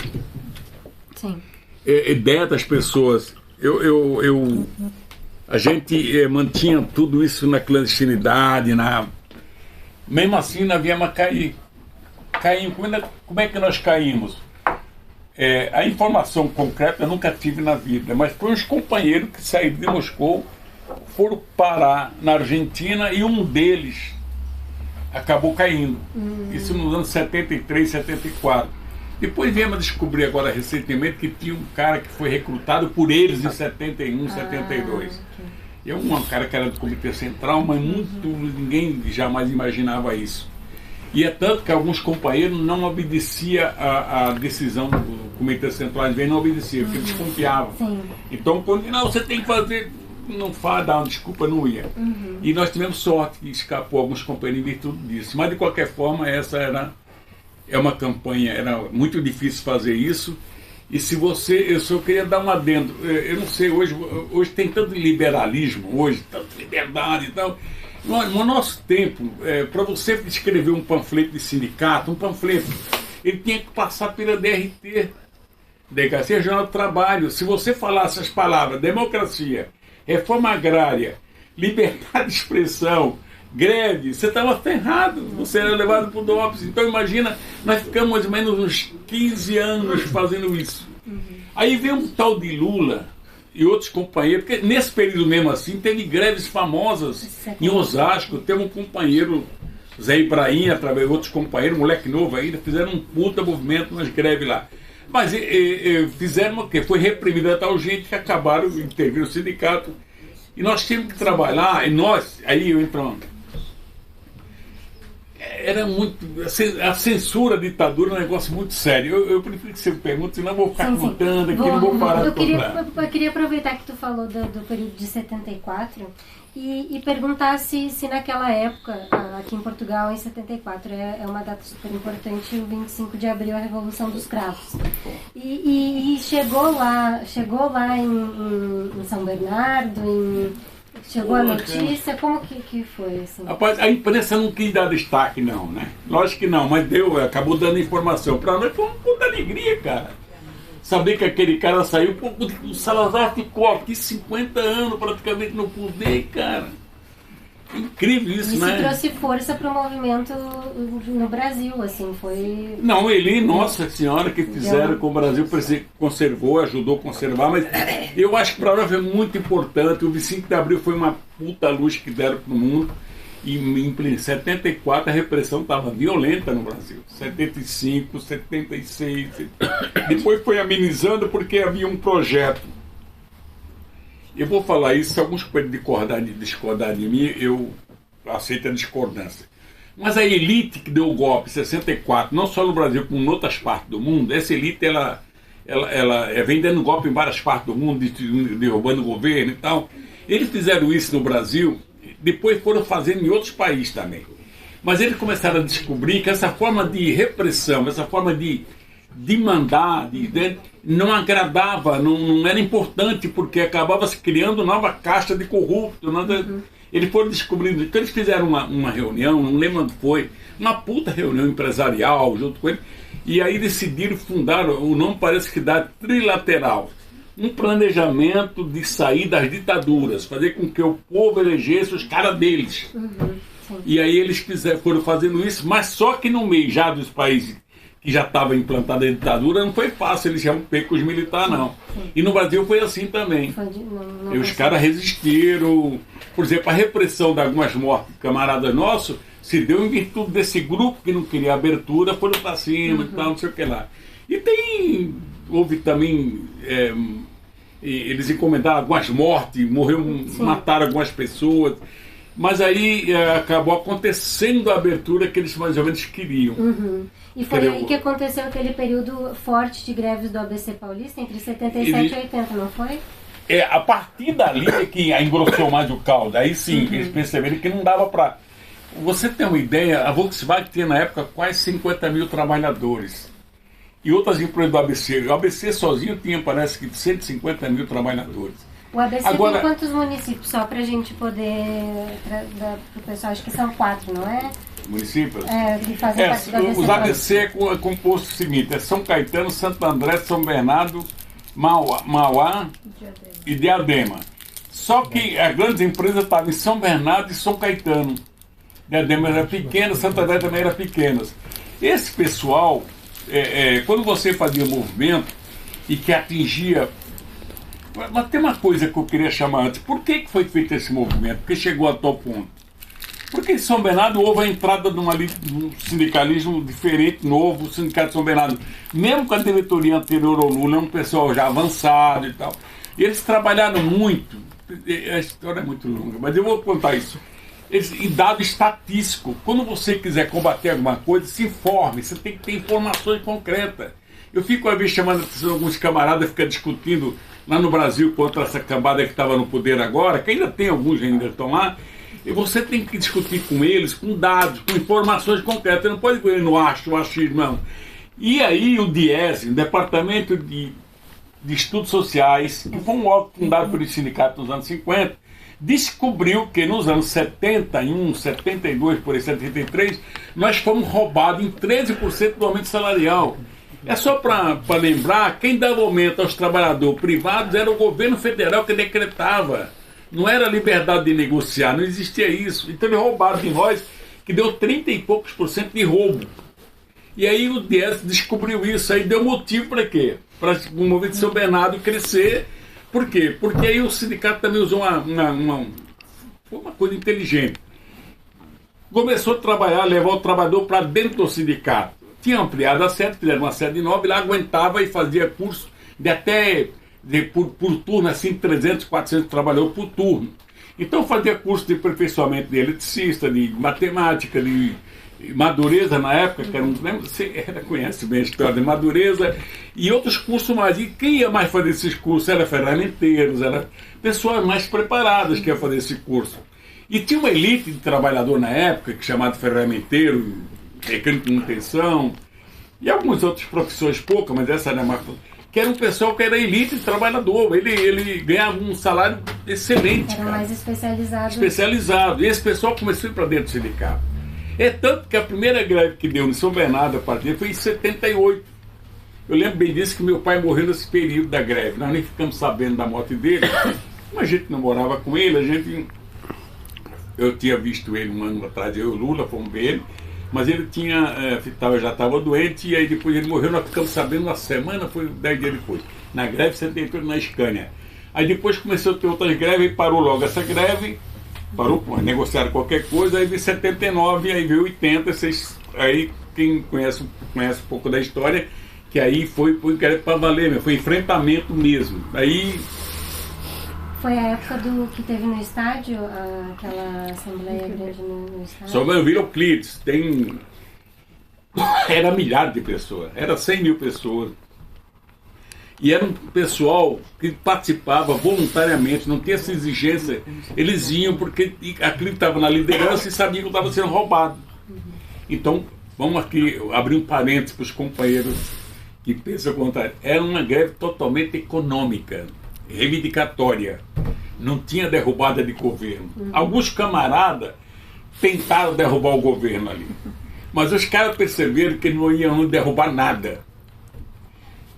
Sim. Ideia das pessoas. A gente mantinha tudo isso na clandestinidade, mesmo assim nós viemos a cair. Como é que nós caímos? A informação concreta eu nunca tive na vida, mas foi uns companheiros que saíram de Moscou, foram parar na Argentina e um deles acabou caindo. Isso nos anos 73, 74. Depois viemos descobrir agora recentemente que tinha um cara que foi recrutado por eles em 71, 72. Okay. É um cara que era do Comitê Central, mas ninguém jamais imaginava isso. E é tanto que alguns companheiros não obedeciam a decisão do Comitê Central, às vezes não obedeciam, porque eles desconfiavam. Sim. Então, quando não, você tem que fazer, não fala, dá uma desculpa, não ia. E nós tivemos sorte que escapou alguns companheiros em virtude disso. Mas, de qualquer forma, essa é uma campanha, era muito difícil fazer isso. E se eu só queria dar um adendo, eu não sei, hoje tem tanto liberalismo, tanta liberdade e tal. No nosso tempo, para você escrever um panfleto de sindicato, ele tinha que passar pela DRT, Delegacia Regional do Trabalho. Se você falasse as palavras democracia, reforma agrária, liberdade de expressão, greve, você estava ferrado, você era levado para o DOPS. Então imagina, nós ficamos mais ou menos uns 15 anos fazendo isso. Aí veio um tal de Lula e outros companheiros, porque nesse período mesmo assim teve greves famosas em Osasco. Teve um companheiro, Zé Ibrahim, através de outros companheiros, moleque novo ainda, fizeram um puta movimento nas greves lá. Mas fizeram o quê? Foi reprimida a tal gente que acabaram de intervir o sindicato. E nós tínhamos que trabalhar, aí eu entro. Era muito. A censura, a ditadura é um negócio muito sério. Eu prefiro que você me pergunte, senão eu vou ficar contando aqui, não vou parar de contar. Eu queria aproveitar que tu falou do período de 74 e perguntar se naquela época, aqui em Portugal, em 74, é uma data super importante, o 25 de abril, a Revolução dos Cravos. E chegou lá em São Bernardo, chegou a notícia, como que foi assim? Rapaz, a imprensa não quis dar destaque não, né? Lógico que não, mas acabou dando informação. Pra nós foi uma puta alegria, cara. Saber que aquele cara saiu, o Salazar ficou aqui 50 anos praticamente no poder, cara. Incrível isso, né? Isso trouxe força para o movimento no Brasil, assim, foi... Não, nossa senhora, que fizeram com o Brasil, conservou, ajudou a conservar, mas eu acho que para nós foi muito importante. O 25 de abril foi uma puta luz que deram para o mundo. E em 74 a repressão estava violenta no Brasil. 75, 76. Depois foi amenizando porque havia um projeto. Eu vou falar isso, se alguns podem discordar de mim, eu aceito a discordância. Mas a elite que deu o golpe em 64, não só no Brasil, como em outras partes do mundo, essa elite ela vem dando golpe em várias partes do mundo, derrubando o governo e tal. Eles fizeram isso no Brasil, depois foram fazendo em outros países também. Mas eles começaram a descobrir que essa forma de repressão, essa forma de mandar, não agradava, não era importante, porque acabava se criando nova casta de corrupto. Eles foram descobrindo. Então eles fizeram uma reunião, não lembro onde foi, uma puta reunião empresarial junto com ele, e aí decidiram fundar, o nome parece que dá Trilateral, um planejamento de sair das ditaduras, fazer com que o povo elegesse os caras deles. E aí eles foram fazendo isso, mas só que no meio já dos países que já estava implantada a ditadura, não foi fácil eles romper com os militares, não. E no Brasil foi assim também. E os caras resistiram. Por exemplo, a repressão de algumas mortes de camaradas nossos se deu em virtude desse grupo que não queria abertura, foram para cima e tal, não sei o que lá. E tem houve também... eles encomendaram algumas mortes, mataram algumas pessoas, mas aí acabou acontecendo a abertura que eles mais ou menos queriam. E foi aí que aconteceu aquele período forte de greves do ABC Paulista, entre 77 e 80, não foi? A partir dali é que engrossou mais o caldo. Aí sim, eles perceberam que não dava para... Você tem uma ideia, a Volkswagen tinha na época quase 50 mil trabalhadores. E outras empresas do ABC. O ABC sozinho tinha, parece que, 150 mil trabalhadores. O ABC tem quantos municípios? Só para a gente poder... Para o pessoal, acho que são 4, não é? Municípios? Que fazem parte do ABC. Os ABC é composto o seguinte, é São Caetano, Santo André, São Bernardo, Mauá e Diadema. Só que as grandes empresas estavam em São Bernardo e São Caetano. Diadema era pequena, Santo André também era pequena. Esse pessoal, quando você fazia movimento e que atingia... Mas tem uma coisa que eu queria chamar antes. Por que foi feito esse movimento? Porque chegou a tal ponto. Porque em São Bernardo houve a entrada de um sindicalismo diferente, novo, o Sindicato de São Bernardo. Mesmo com a diretoria anterior ao Lula, é um pessoal já avançado e tal. E eles trabalharam muito. A história é muito longa, mas eu vou contar isso. E dado estatístico, quando você quiser combater alguma coisa, se informe, você tem que ter informações concretas. Eu fico às vezes chamando a atenção, alguns camaradas ficam discutindo lá no Brasil contra essa cambada que estava no poder agora, que ainda tem alguns que ainda estão lá, e você tem que discutir com eles, com dados, com informações concretas. Você não pode ir no achismo, não. E aí o DIESE, o Departamento de Estudos Sociais, que foi um órgão fundado pelo sindicato nos anos 50, descobriu que nos anos 71, 72, por aí, 73, nós fomos roubados em 13% do aumento salarial. É só para lembrar, quem dava aumento aos trabalhadores privados era o governo federal que decretava. Não era liberdade de negociar, não existia isso. Então eles roubaram de nós, que deu 30 e poucos % de roubo. E aí o DS descobriu isso, aí deu motivo para quê? Para o movimento de São Bernardo crescer. Por quê? Porque aí o sindicato também usou uma coisa inteligente. Começou a trabalhar, levar o trabalhador para dentro do sindicato. Tinha ampliado a sede, fizeram uma sede nova, e lá aguentava e fazia curso de até, por turno, assim, 300, 400 trabalhadores por turno. Então fazia curso de aperfeiçoamento de eletricista, de matemática, de Madureza na época, que era você conhece bem a história de Madureza, e outros cursos mais. E quem ia mais fazer esses cursos? Era ferramenteiros, era pessoas mais preparadas que iam fazer esse curso. E tinha uma elite de trabalhador na época, que chamado ferramenteiro, técnico de manutenção, e algumas outras profissões poucas, mas essa era mais... que era um pessoal que era elite de trabalhador, ele ganhava um salário excelente. Era mais especializado. Especializado. E esse pessoal começou a ir para dentro do sindicato. É tanto que a primeira greve que deu em São Bernardo a partir foi em 78. Eu lembro bem disso, que meu pai morreu nesse período da greve. Nós nem ficamos sabendo da morte dele. Como a gente não morava com ele, eu tinha visto ele um ano atrás, eu e o Lula fomos ver ele, mas ele já estava doente, e aí depois ele morreu, nós ficamos sabendo uma semana, foi 10 dias depois. Na greve 78 na Scania. Aí depois começou a ter outras greves e parou logo essa greve. Parou, negociaram qualquer coisa, aí veio 79, aí veio 80, aí quem conhece um pouco da história, que aí foi para valer, foi enfrentamento mesmo. Aí... Foi a época que teve no estádio, aquela assembleia grande no estádio? Só no Vila Euclides, era milhares de pessoas, era 100 mil pessoas. E era um pessoal que participava voluntariamente, não tinha essa exigência. Eles iam porque aquilo estava na liderança e sabiam que estava sendo roubado. Então, vamos aqui abrir um parênteses para os companheiros que pensam o contrário. Era uma greve totalmente econômica, reivindicatória. Não tinha derrubada de governo. Alguns camaradas tentaram derrubar o governo ali. Mas os caras perceberam que não iam derrubar nada.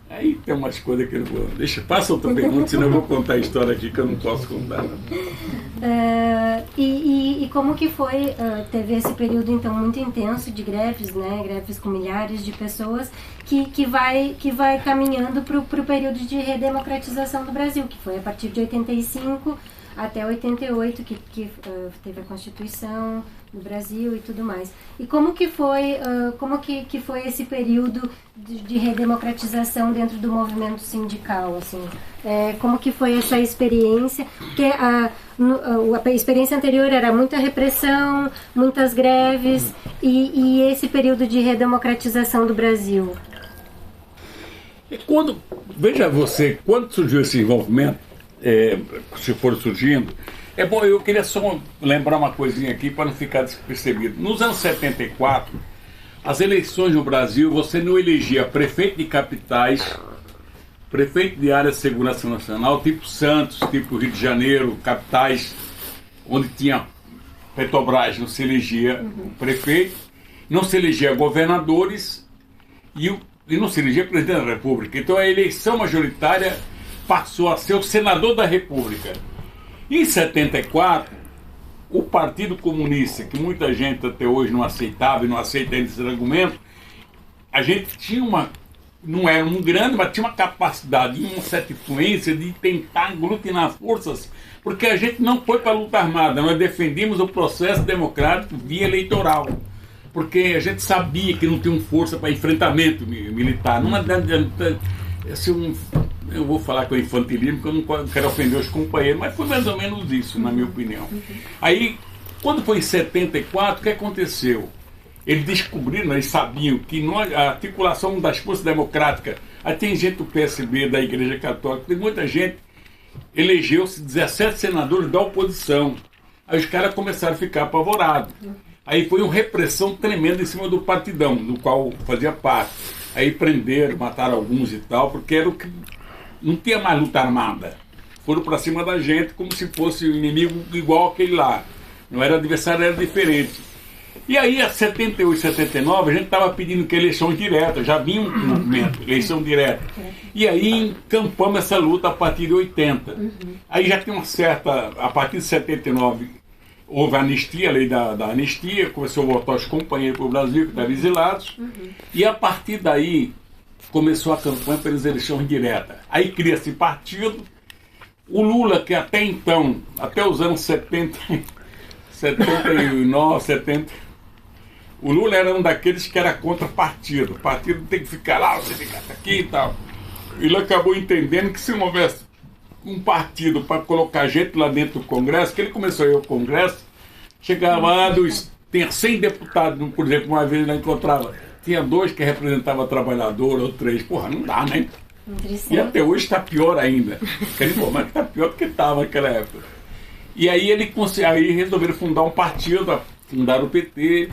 Aí tem umas coisas que eu não vou... Passa outra pergunta, senão eu vou contar a história aqui que eu não posso contar. E como que foi, teve esse período então muito intenso de greves, né? Greves com milhares de pessoas, que vai caminhando para o período de redemocratização do Brasil, que foi a partir de 85, até 88, que teve a Constituição do Brasil e tudo mais. E como que foi, que foi esse período de redemocratização dentro do movimento sindical, assim? Como que foi essa experiência? Porque a experiência anterior era muita repressão, muitas greves, e esse período de redemocratização do Brasil? Veja você, quando surgiu esse envolvimento, se for surgindo, bom, eu queria só lembrar uma coisinha aqui para não ficar despercebido. Nos anos 74, as eleições no Brasil, você não elegia prefeito de capitais, prefeito de área de segurança nacional, tipo Santos, tipo Rio de Janeiro, capitais onde tinha Petrobras, não se elegia prefeito, não se elegia governadores e não se elegia presidente da República. Então a eleição majoritária passou a ser o senador da República. Em 74, o Partido Comunista, que muita gente até hoje não aceitava e não aceita esse argumento, a gente tinha não era um grande, mas tinha uma capacidade e uma certa influência de tentar aglutinar forças, porque a gente não foi para a luta armada, nós defendemos o processo democrático via eleitoral, porque a gente sabia que não tinha força para enfrentamento militar. Não adianta, eu vou falar com o infantilismo, porque eu não quero ofender os companheiros, mas foi mais ou menos isso, na minha opinião. Aí, quando foi em 74, o que aconteceu? Eles descobriram, eles sabiam que a articulação das forças democráticas, aí tem gente do PSB, da Igreja Católica, tem muita gente, elegeu-se 17 senadores da oposição. Aí os caras começaram a ficar apavorados. Aí foi uma repressão tremenda em cima do partidão, do qual fazia parte. Aí prenderam, mataram alguns e tal, porque era o que não tinha mais luta armada. Foram para cima da gente como se fosse um inimigo igual aquele lá. Não era adversário, era diferente. E aí, a 78, 79, a gente estava pedindo que eleição direta, já vinha um movimento, eleição direta. E aí encampamos essa luta a partir de 80. Aí já tem uma certa, a partir de 79, houve a anistia, a lei da anistia, começou a voltar os companheiros para o Brasil, que estavam exilados. E a partir daí, começou a campanha pelas eleições diretas. Aí cria-se partido. O Lula, que até então, até os anos 70, 79, 70, o Lula era um daqueles que era contra partido. O partido tem que ficar lá, o sindicato aqui e tal. Ele acabou entendendo que se não houvesse um partido para colocar gente lá dentro do Congresso, que ele começou a ir ao Congresso, chegava lá, tinha 100 deputados, por exemplo, uma vez ele encontrava, tinha 2 que representavam trabalhador, ou 3. Porra, não dá, né? E até hoje está pior ainda. Mas está pior do que estava naquela época. E aí aí resolveram fundar um partido, fundaram o PT.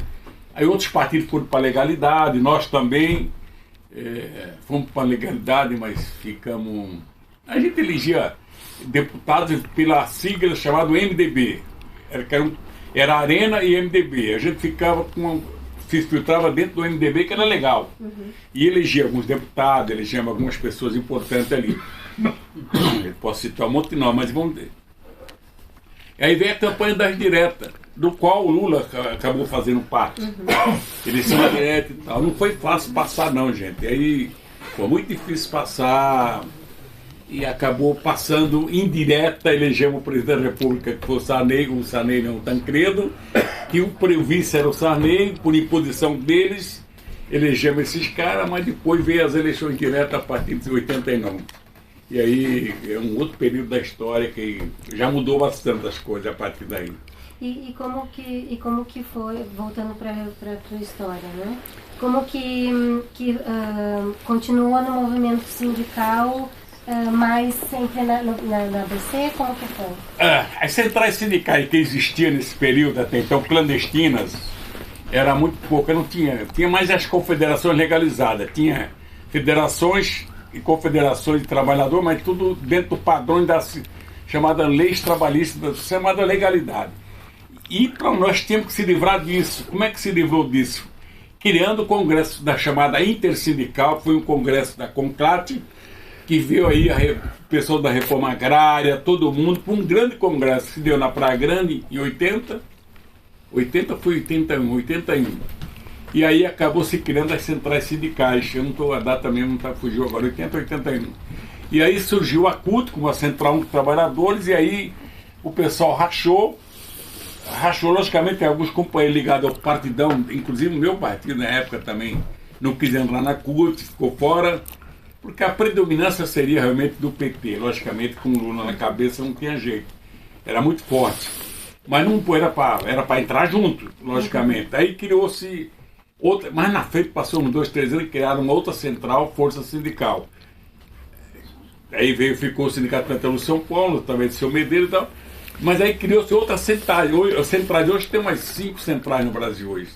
Aí outros partidos foram para a legalidade, nós também fomos para a legalidade, mas ficamos... A gente elegia deputados pela sigla chamada MDB. Era Arena e MDB. A gente ficava se filtrava dentro do MDB, que era legal. E elegia alguns deputados, elegíamos algumas pessoas importantes ali. Eu posso citar um monte de nomes, mas vamos ver. Aí veio a campanha das diretas, do qual o Lula acabou fazendo parte. Eleição direta e tal. Não foi fácil passar não, gente. Aí foi muito difícil passar e acabou passando indireta. Elegemos o presidente da República, que foi o Sarney não, o Tancredo, que o vice era o Sarney, por imposição deles, elegemos esses caras, mas depois veio as eleições diretas a partir de 89. E aí é um outro período da história que já mudou bastante as coisas a partir daí. E como que foi, voltando para a tua história, né? Como que continuou no movimento sindical, mas sempre na ABC? Como que foi? As centrais sindicais que existiam nesse período até então, clandestinas, era muito pouca, não tinha mais as confederações legalizadas, tinha federações e confederações de trabalhador, mas tudo dentro do padrão da chamada leis trabalhistas, chamada legalidade. E nós tínhamos que se livrar disso. Como é que se livrou disso? Criando o congresso da chamada Intersindical, que foi um congresso da CONCLAT, que veio aí o pessoal da reforma agrária, todo mundo, para um grande congresso que se deu na Praia Grande em 80 foi 81. E aí acabou se criando as centrais sindicais. Eu não estou, a data mesmo não fugiu agora, 81. E aí surgiu a CUT, com a Central Única de Trabalhadores, e aí o pessoal rachou, logicamente, tem alguns companheiros ligados ao partidão, inclusive o meu partido na época também não quis entrar na CUT, ficou fora, porque a predominância seria realmente do PT, logicamente com o Lula na cabeça não tinha jeito, era muito forte, mas não era para entrar junto, logicamente. Aí criou-se outra, mas na frente passou uns 2, 3 anos e criaram uma outra central, Força Sindical. Aí ficou o Sindicato Metalúrgico de São Paulo, também de seu Medeiros e tal. Mas aí criou-se outra central. Hoje tem umas 5 centrais no Brasil hoje.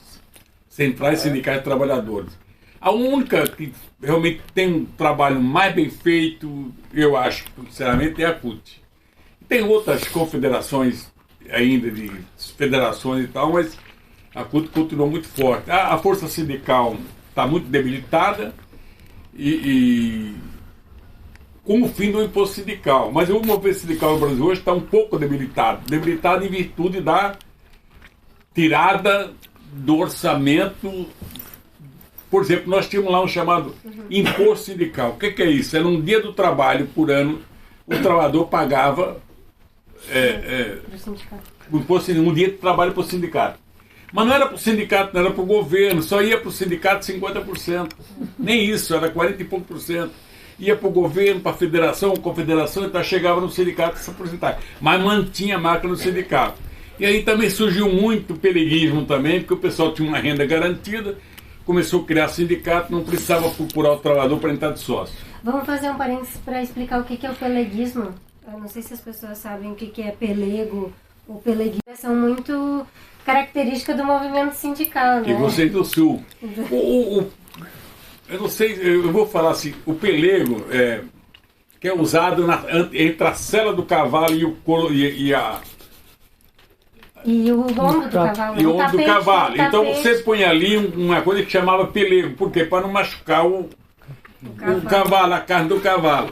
Centrais sindicais de trabalhadores. A única que realmente tem um trabalho mais bem feito, eu acho, sinceramente, é a CUT. Tem outras confederações ainda, de federações e tal, mas a CUT continuou muito forte. A força sindical está muito debilitada e com o fim do imposto sindical. Mas o movimento sindical no Brasil hoje está um pouco debilitado. Debilitado em virtude da tirada do orçamento. Por exemplo, nós tínhamos lá um chamado imposto sindical. O que é isso? Era um dia do trabalho por ano, o trabalhador pagava um dia de trabalho para o sindicato. Mas não era para o sindicato, não era para o governo, só ia para o sindicato 50%. Nem isso, era 40 e pouco por cento. Ia para o governo, para a federação, confederação, então chegava no sindicato essa porcentagem. Mas mantinha a marca no sindicato. E aí também surgiu muito peleguismo também, porque o pessoal tinha uma renda garantida, começou a criar sindicato, não precisava procurar o trabalhador para entrar de sócio. Vamos fazer um parênteses para explicar o que é o peleguismo. Eu não sei se as pessoas sabem o que é pelego ou peleguismo. São muito características do movimento sindical, né? E vocês do Sul. Eu não sei, eu vou falar assim, o pelego que é usado entre a sela do cavalo e o couro e o lombo do cavalo. E o lombo do cavalo. Então você põe ali uma coisa que chamava pelego. Por quê? Para não machucar o cavalo, a carne do cavalo.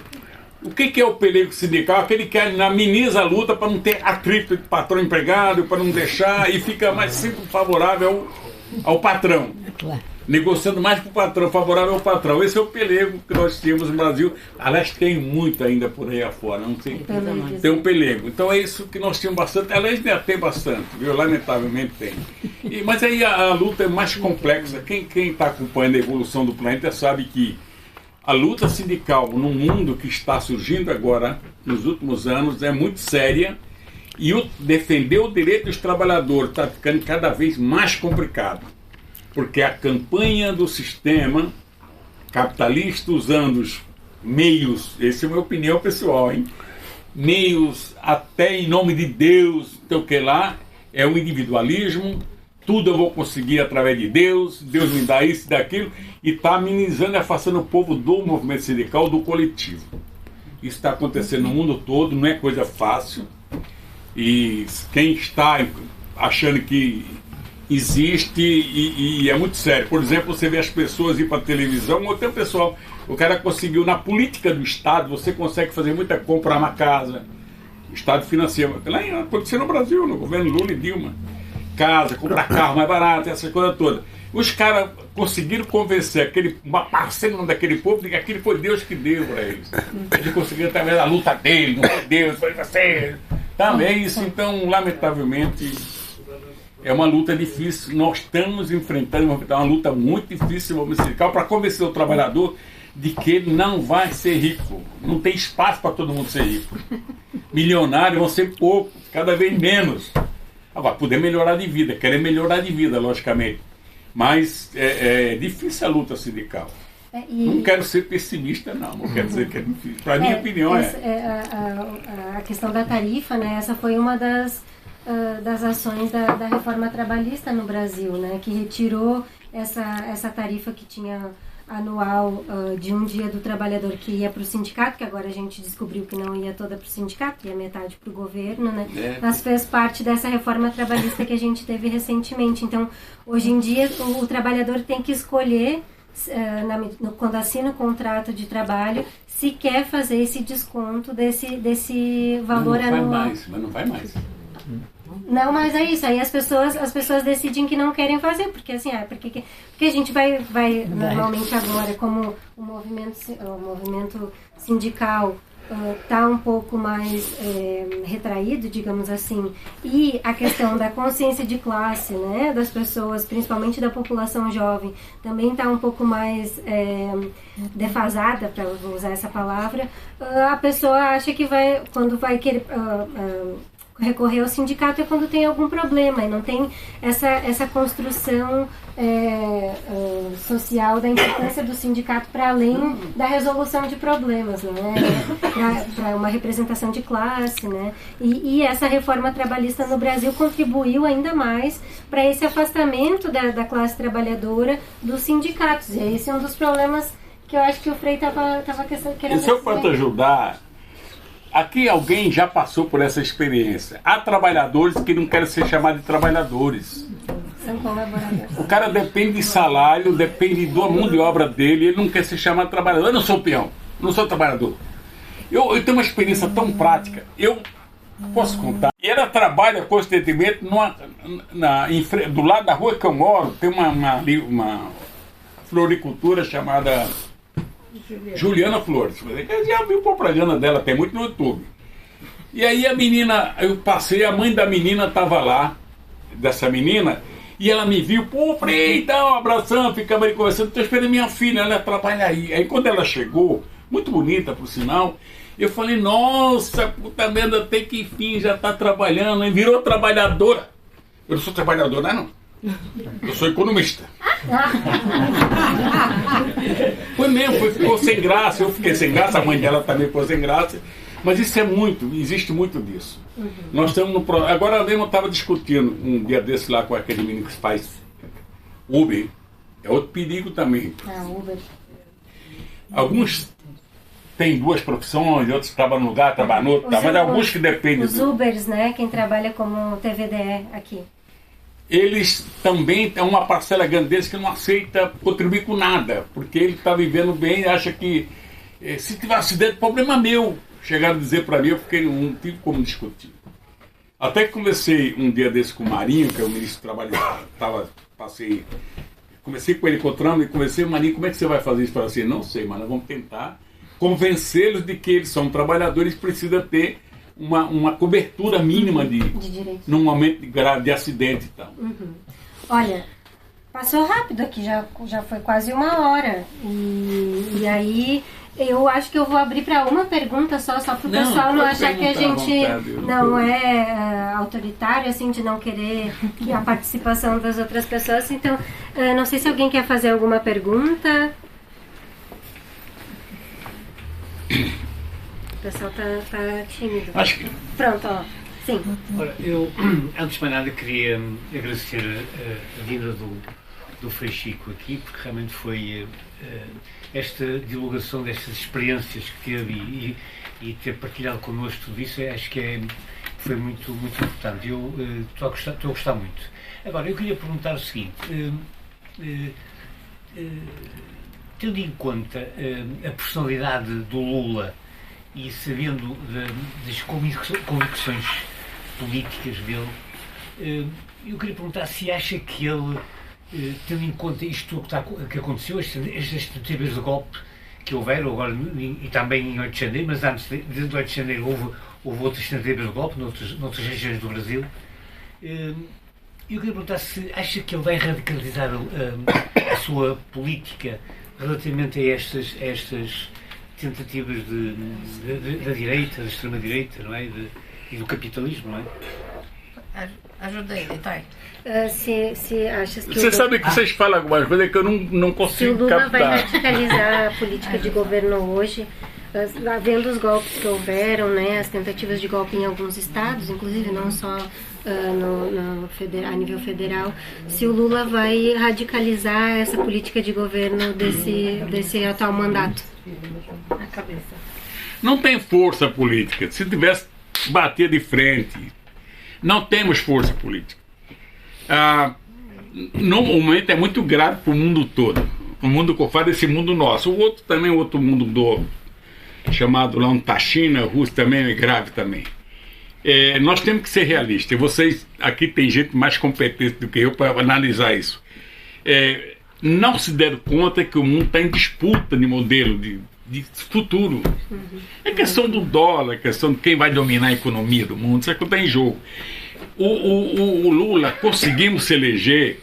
O que é o pelego sindical? Aquele que ameniza a luta para não ter atrito de patrão empregado, para não deixar, e fica mais sempre favorável ao patrão. Negociando mais para o patrão, favorável ao patrão. Esse é o pelego que nós tínhamos no Brasil. Aliás, tem muito ainda por aí afora. Não sei. Tem um pelego. Então é isso que nós tínhamos bastante. Aliás, ainda tem bastante, viu? Lamentavelmente tem. Mas aí a luta é mais complexa. Quem está acompanhando a evolução do planeta sabe que a luta sindical no mundo que está surgindo agora, nos últimos anos, é muito séria. E defender o direito dos trabalhadores está ficando cada vez mais complicado. Porque a campanha do sistema capitalista usando os meios, essa é a minha opinião pessoal, meios até em nome de Deus, então que lá é o individualismo, tudo eu vou conseguir através de Deus, Deus me dá isso e daquilo, e está amenizando e afastando o povo do movimento sindical, do coletivo. Isso está acontecendo no mundo todo, não é coisa fácil, e quem está achando que existe e é muito sério. Por exemplo, você vê as pessoas ir para a televisão, ou até o pessoal, o cara conseguiu, na política do Estado, você consegue fazer muita comprar uma casa, Estado financeiro, lá aconteceu no Brasil, no governo Lula e Dilma, casa, comprar carro mais barato, essa coisa toda. Os caras conseguiram convencer uma parcela daquele povo de que aquilo foi Deus que deu para eles. Eles conseguiram através da luta dele, não foi Deus, foi você. Também isso, então, lamentavelmente, é uma luta difícil. Nós estamos enfrentando uma luta muito difícil no movimento sindical para convencer o trabalhador de que ele não vai ser rico. Não tem espaço para todo mundo ser rico. Milionários vão ser poucos, cada vez menos. Agora, poder melhorar de vida, querer melhorar de vida, logicamente. Mas é difícil a luta sindical. Não quero ser pessimista, não quero dizer que é difícil. Para a minha opinião a questão da tarifa, né? Essa foi uma das ações da reforma trabalhista no Brasil, né? Que retirou essa tarifa que tinha anual de um dia do trabalhador que ia para o sindicato, que agora a gente descobriu que não ia toda para o sindicato, ia metade para o governo, né? Mas fez parte dessa reforma trabalhista que a gente teve recentemente. Então, hoje em dia, o trabalhador tem que escolher, quando assina o contrato de trabalho, se quer fazer esse desconto desse valor anual. Mas não vai mais. Não, mas é isso. Aí as pessoas decidem que não querem fazer, porque assim, porque a gente vai normalmente agora, como o movimento sindical está um pouco mais retraído, digamos assim, e a questão da consciência de classe, né, das pessoas, principalmente da população jovem, também está um pouco mais defasada, para usar essa palavra, a pessoa acha que quando vai querer recorrer ao sindicato é quando tem algum problema e não tem essa construção social da importância do sindicato para além da resolução de problemas, né? Para uma representação de classe, né? E essa reforma trabalhista no Brasil contribuiu ainda mais para esse afastamento da classe trabalhadora dos sindicatos. E esse é um dos problemas que eu acho que o Frei estava querendo dizer. Se eu posso ajudar, aqui alguém já passou por essa experiência. Há trabalhadores que não querem ser chamados de trabalhadores. São colaboradores. O cara depende de salário, depende da mão de obra dele, ele não quer ser chamado de trabalhador. Eu não sou peão, não sou trabalhador. Eu tenho uma experiência tão prática, eu posso contar. E ela trabalha constantemente do lado da rua que eu moro, tem uma floricultura chamada Juliana Flores. Eu já vi propaganda dela, tem muito no YouTube. E aí a menina, eu passei, a mãe da menina estava lá, dessa menina, e ela me viu, pô, Frei, dá um abração, ficamos aí conversando, estou esperando minha filha, ela trabalha aí. Aí quando ela chegou, muito bonita por sinal, eu falei, nossa, puta merda, até que enfim, já está trabalhando, hein? Virou trabalhadora. Eu não sou trabalhadora, não. Eu sou economista. Foi mesmo, ficou sem graça, eu fiquei sem graça, a mãe dela também ficou sem graça. Mas isso existe muito disso. Nós estamos no agora mesmo eu estava discutindo um dia desse lá com aquele menino que faz Uber. É outro perigo também. Uber. Alguns têm duas profissões, outros trabalham num lugar, trabalham no outro, mas alguns que dependem os Ubers, né? Quem trabalha como TVDE aqui. Eles também, é uma parcela grande deles que não aceita contribuir com nada, porque ele está vivendo bem e acha que se tiver acidente, problema meu. Chegaram a dizer para mim, porque não tive como discutir. Até que conversei um dia desse com o Marinho, que é o ministro do Trabalho, comecei com ele encontrando e conversei com o Marinho, como é que você vai fazer isso? Falei assim, não sei, mas nós vamos tentar convencê-los de que eles são trabalhadores e precisam ter uma cobertura mínima de direitos num momento de acidente e tal. Olha, passou rápido aqui, já foi quase 1 hora. E aí eu acho que eu vou abrir para uma pergunta só para o pessoal não achar que a gente não é autoritário, assim, de não querer a participação das outras pessoas. Então, não sei se alguém quer fazer alguma pergunta. O pessoal tá tímido. Acho que... Pronto, ó. Sim. Ora, eu, antes de mais nada, queria agradecer a vinda do Frei Chico aqui, porque realmente foi esta divulgação destas experiências que teve e ter partilhado connosco tudo isso, acho que foi muito, muito importante. Eu estou a gostar muito. Agora, eu queria perguntar o seguinte, tendo em conta a personalidade do Lula e sabendo das convicções políticas dele, eu queria perguntar se acha que ele, tendo em conta isto que aconteceu, estas tentativas de golpe que houveram agora e também em 8 de janeiro, mas antes de 8 de janeiro houve outras tentativas de golpe noutras regiões do Brasil. Eu queria perguntar se acha que ele vai radicalizar a sua política relativamente a estas tentativas da direita, da extrema-direita, não é? E do capitalismo, não é? Ajuda aí, detalhe. Se achas que você sabe que vocês falam algumas coisas que eu não consigo captar. Se o Lula captar. vai radicalizar a política de governo hoje, vendo os golpes que houveram, né, as tentativas de golpe em alguns estados, inclusive não só a nível federal, se o Lula vai radicalizar essa política de governo desse atual mandato. Na cabeça. Não tem força política. Se tivesse bater de frente, não temos força política. No momento é muito grave para o mundo todo. O mundo que eu falo desse mundo nosso. O outro também, outro mundo chamado lá da China, a Rússia também é grave também. Nós temos que ser realistas. E vocês, aqui tem gente mais competente do que eu para analisar isso. Não se deram conta que o mundo está em disputa de modelo de futuro. É questão do dólar, é questão de quem vai dominar a economia do mundo, isso é que está em jogo. O Lula conseguimos se eleger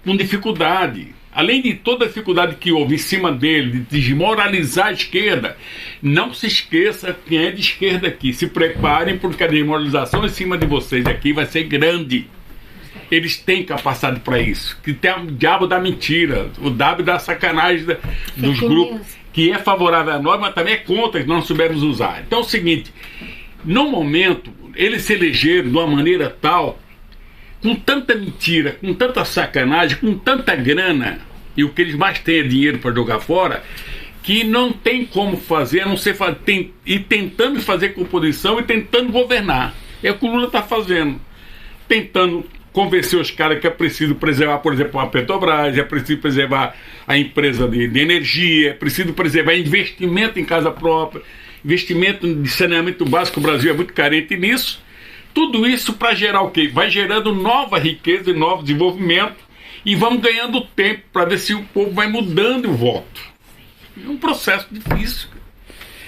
com dificuldade. Além de toda a dificuldade que houve em cima dele, de desmoralizar a esquerda, não se esqueça quem é de esquerda aqui. Se preparem, porque a desmoralização em cima de vocês aqui vai ser grande. Eles têm capacidade para isso. Que tem o diabo da mentira, o diabo da sacanagem dos grupos, que é favorável à norma, mas também é contra, que não soubermos usar. Então é o seguinte, no momento, eles se elegeram de uma maneira tal, com tanta mentira, com tanta sacanagem, com tanta grana, e o que eles mais têm é dinheiro para jogar fora, que não tem como fazer, a não ser e tentando fazer composição e tentando governar. É o que o Lula está fazendo. Tentando convencer os caras que é preciso preservar, por exemplo, a Petrobras, é preciso preservar a empresa de energia, é preciso preservar investimento em casa própria, investimento de saneamento básico. O Brasil é muito carente nisso. Tudo isso para gerar o quê? Vai gerando nova riqueza e novo desenvolvimento, e vamos ganhando tempo para ver se o povo vai mudando o voto. É um processo difícil.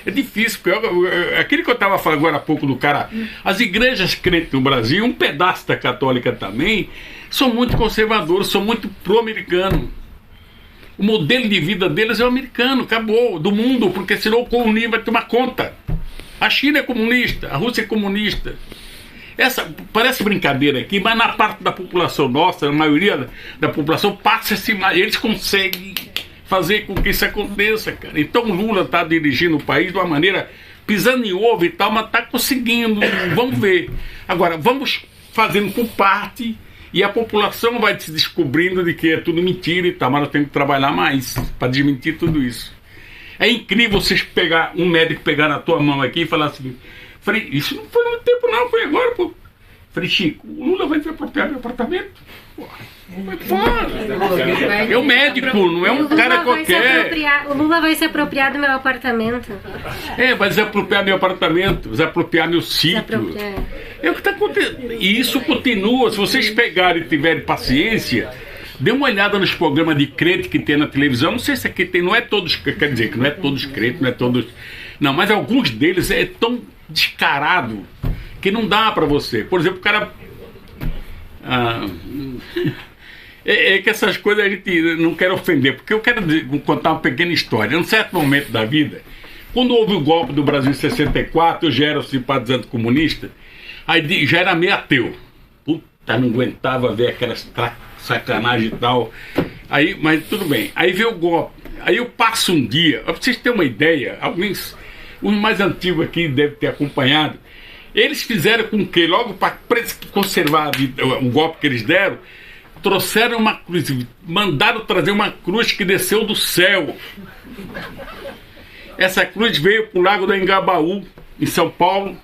É difícil, porque aquilo que eu estava falando agora há pouco do cara, as igrejas crentes no Brasil, um pedaço da católica também, são muito conservadores, são muito pró-americano. O modelo de vida deles é o americano, acabou, do mundo, porque senão o comunismo vai tomar conta. A China é comunista, a Rússia é comunista. Essa parece brincadeira aqui, mas na parte da população nossa, a maioria da população passa-se mais, eles conseguem fazer com que isso aconteça, cara. Então o Lula está dirigindo o país de uma maneira pisando em ovo e tal, mas está conseguindo, vamos ver. Agora, vamos fazendo por parte, e a população vai se descobrindo de que é tudo mentira e tal, mas nós temos que trabalhar mais para desmentir tudo isso. É incrível vocês pegar, um médico pegar na tua mão aqui e falar assim, falei, isso não foi muito tempo não, foi agora, pô. Falei, Chico, o Lula vai desapropriar meu apartamento? É um médico, não é um cara qualquer. O Lula vai se apropriar do meu apartamento. Vai desapropriar meu apartamento, desapropriar meu sítio. É o que está acontecendo. E isso continua. Se vocês pegarem e tiverem paciência, dê uma olhada nos programas de crente que tem na televisão. Não sei se aqui tem, não é todos, quer dizer que não é todos crentes, não é todos. Não, mas alguns deles é tão descarado que não dá para você. Por exemplo, o cara. É que essas coisas a gente não quer ofender, porque eu quero contar uma pequena história. Num certo momento da vida, quando houve o golpe do Brasil em 64, eu já era simpatizante comunista, aí já era meio ateu. Puta, não aguentava ver aquelas sacanagem e tal. Aí, mas tudo bem. Aí veio o golpe. Aí eu passo um dia, pra vocês terem uma ideia, alguns, os mais antigos aqui devem ter acompanhado, eles fizeram com que, logo para conservar o golpe que eles deram, trouxeram uma cruz, mandaram trazer uma cruz que desceu do céu. Essa cruz veio para o Lago do Engabaú, em São Paulo,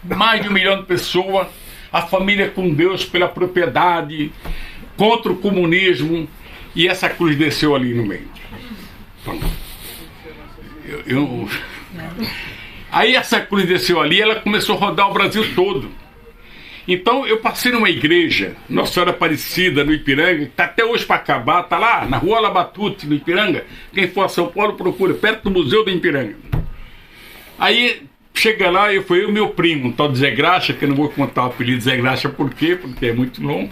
mais de 1 milhão de pessoas, a família com Deus pela propriedade, contra o comunismo, e essa cruz desceu ali no meio. Aí essa cruz desceu ali, ela começou a rodar o Brasil todo. Então eu passei numa igreja, Nossa Senhora Aparecida, no Ipiranga, que está até hoje para acabar, está lá na Rua Labatute, no Ipiranga. Quem for a São Paulo procura, perto do Museu do Ipiranga. Aí chega lá, eu fui o meu primo, um tal de Zé Graxa, que eu não vou contar o apelido de Zé Graxa, por quê? Porque é muito longo.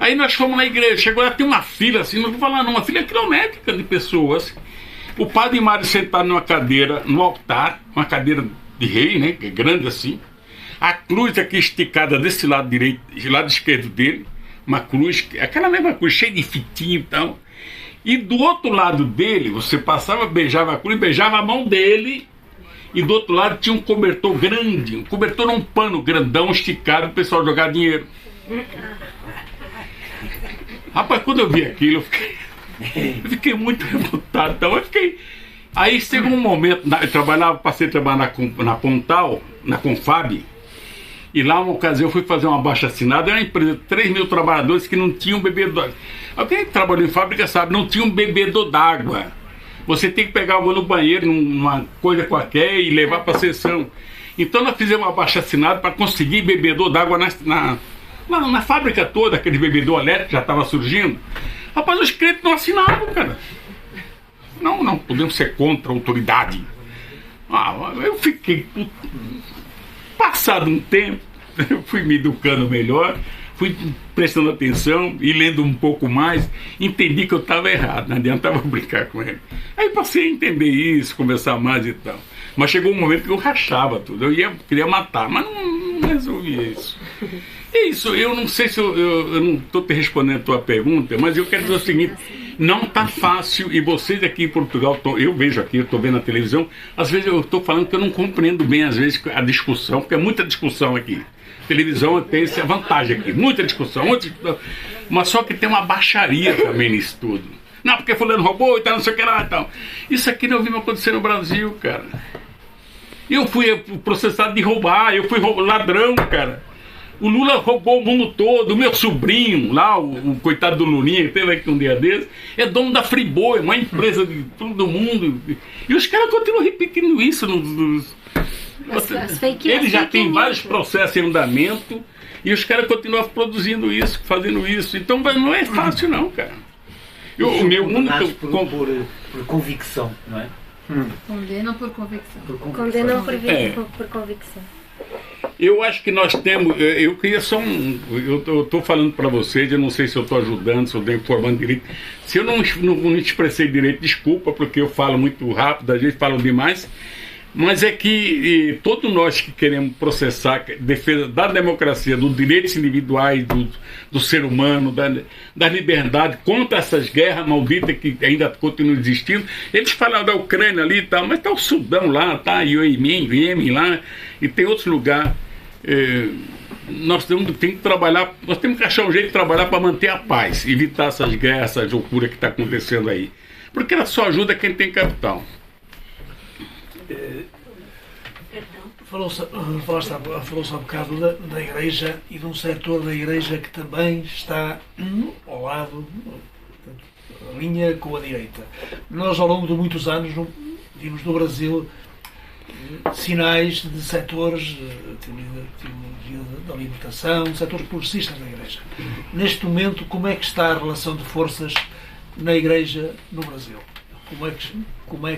Aí nós fomos na igreja, chegou lá, tem uma fila assim, não vou falar não, uma fila quilométrica de pessoas. O padre Mário sentado numa cadeira, no altar, uma cadeira de rei, né, que é grande assim. A cruz aqui esticada desse lado direito, do lado esquerdo dele, uma cruz, aquela mesma cruz, cheia de fitinho e tal. E do outro lado dele, você passava, beijava a cruz, beijava a mão dele, e do outro lado tinha um cobertor grande, um cobertor num pano grandão, esticado, o pessoal jogar dinheiro. Rapaz, quando eu vi aquilo, eu fiquei muito revoltado. Então eu fiquei. Aí chegou um momento, eu passei a trabalhar na Pontal, na Confab, e lá uma ocasião eu fui fazer uma abaixo-assinada, era uma empresa de 3 mil trabalhadores que não tinham bebedor. Alguém que trabalhou em fábrica sabe, não tinha um bebedor d'água. Você tem que pegar água no banheiro, numa coisa qualquer, e levar para a sessão. Então nós fizemos uma abaixo-assinada para conseguir bebedor d'água na fábrica toda, aquele bebedor elétrico já estava surgindo. Rapaz, os crentes não assinavam, cara. Não podemos ser contra a autoridade. Eu fiquei... Passado um tempo, eu fui me educando melhor, fui prestando atenção e lendo um pouco mais, entendi que eu estava errado, não adiantava brincar com ele. Aí passei a entender isso, conversar mais e tal. Mas chegou um momento que eu rachava tudo, queria matar, mas não resolvia isso. É isso, eu não sei se eu não estou te respondendo a tua pergunta, mas eu quero dizer o seguinte, não está fácil, e vocês aqui em Portugal, eu vejo aqui, eu estou vendo na televisão, às vezes eu estou falando que eu não compreendo bem, às vezes, a discussão, porque é muita discussão aqui. Televisão tem essa vantagem aqui, muita discussão, mas só que tem uma baixaria também nisso tudo. Não, porque fulano roubou e tal, não sei o que lá e tal. Isso aqui não viu acontecer no Brasil, cara. Eu fui processado de roubar, eu fui ladrão, cara. O Lula roubou o mundo todo, o meu sobrinho lá, o coitado do Lulinha, que teve aqui um dia desses, é dono da Friboi, uma empresa de todo mundo. E os caras continuam repetindo isso ele já tem vários processos em andamento e os caras continuam produzindo isso, fazendo isso. Então não é fácil não, cara. O meu único... por convicção, não é? Condenam por convicção. Condenam por convicção. Eu acho que nós temos... Eu queria só eu estou falando para vocês, eu não sei se eu estou ajudando, se eu estou informando direito. Se eu não expressei direito, desculpa, porque eu falo muito rápido, às vezes falo demais. Mas é que todos nós que queremos processar defesa da democracia, dos direitos individuais do ser humano, da liberdade, contra essas guerras malditas que ainda continuam existindo, eles falam da Ucrânia ali e tal, mas está o Sudão lá, está o Iêmen lá, e tem outros lugares. Nós temos que trabalhar, nós temos que achar um jeito de trabalhar para manter a paz, evitar essas guerras, essas loucuras que está acontecendo aí. Porque ela só ajuda quem tem capital. Falou-se há bocado da Igreja e de um setor da Igreja que também está ao lado, a linha com a direita. Nós, ao longo de muitos anos, vimos no Brasil sinais de setores de teologia da libertação, setores progressistas da Igreja. Neste momento, como é que está a relação de forças na Igreja no Brasil? Como é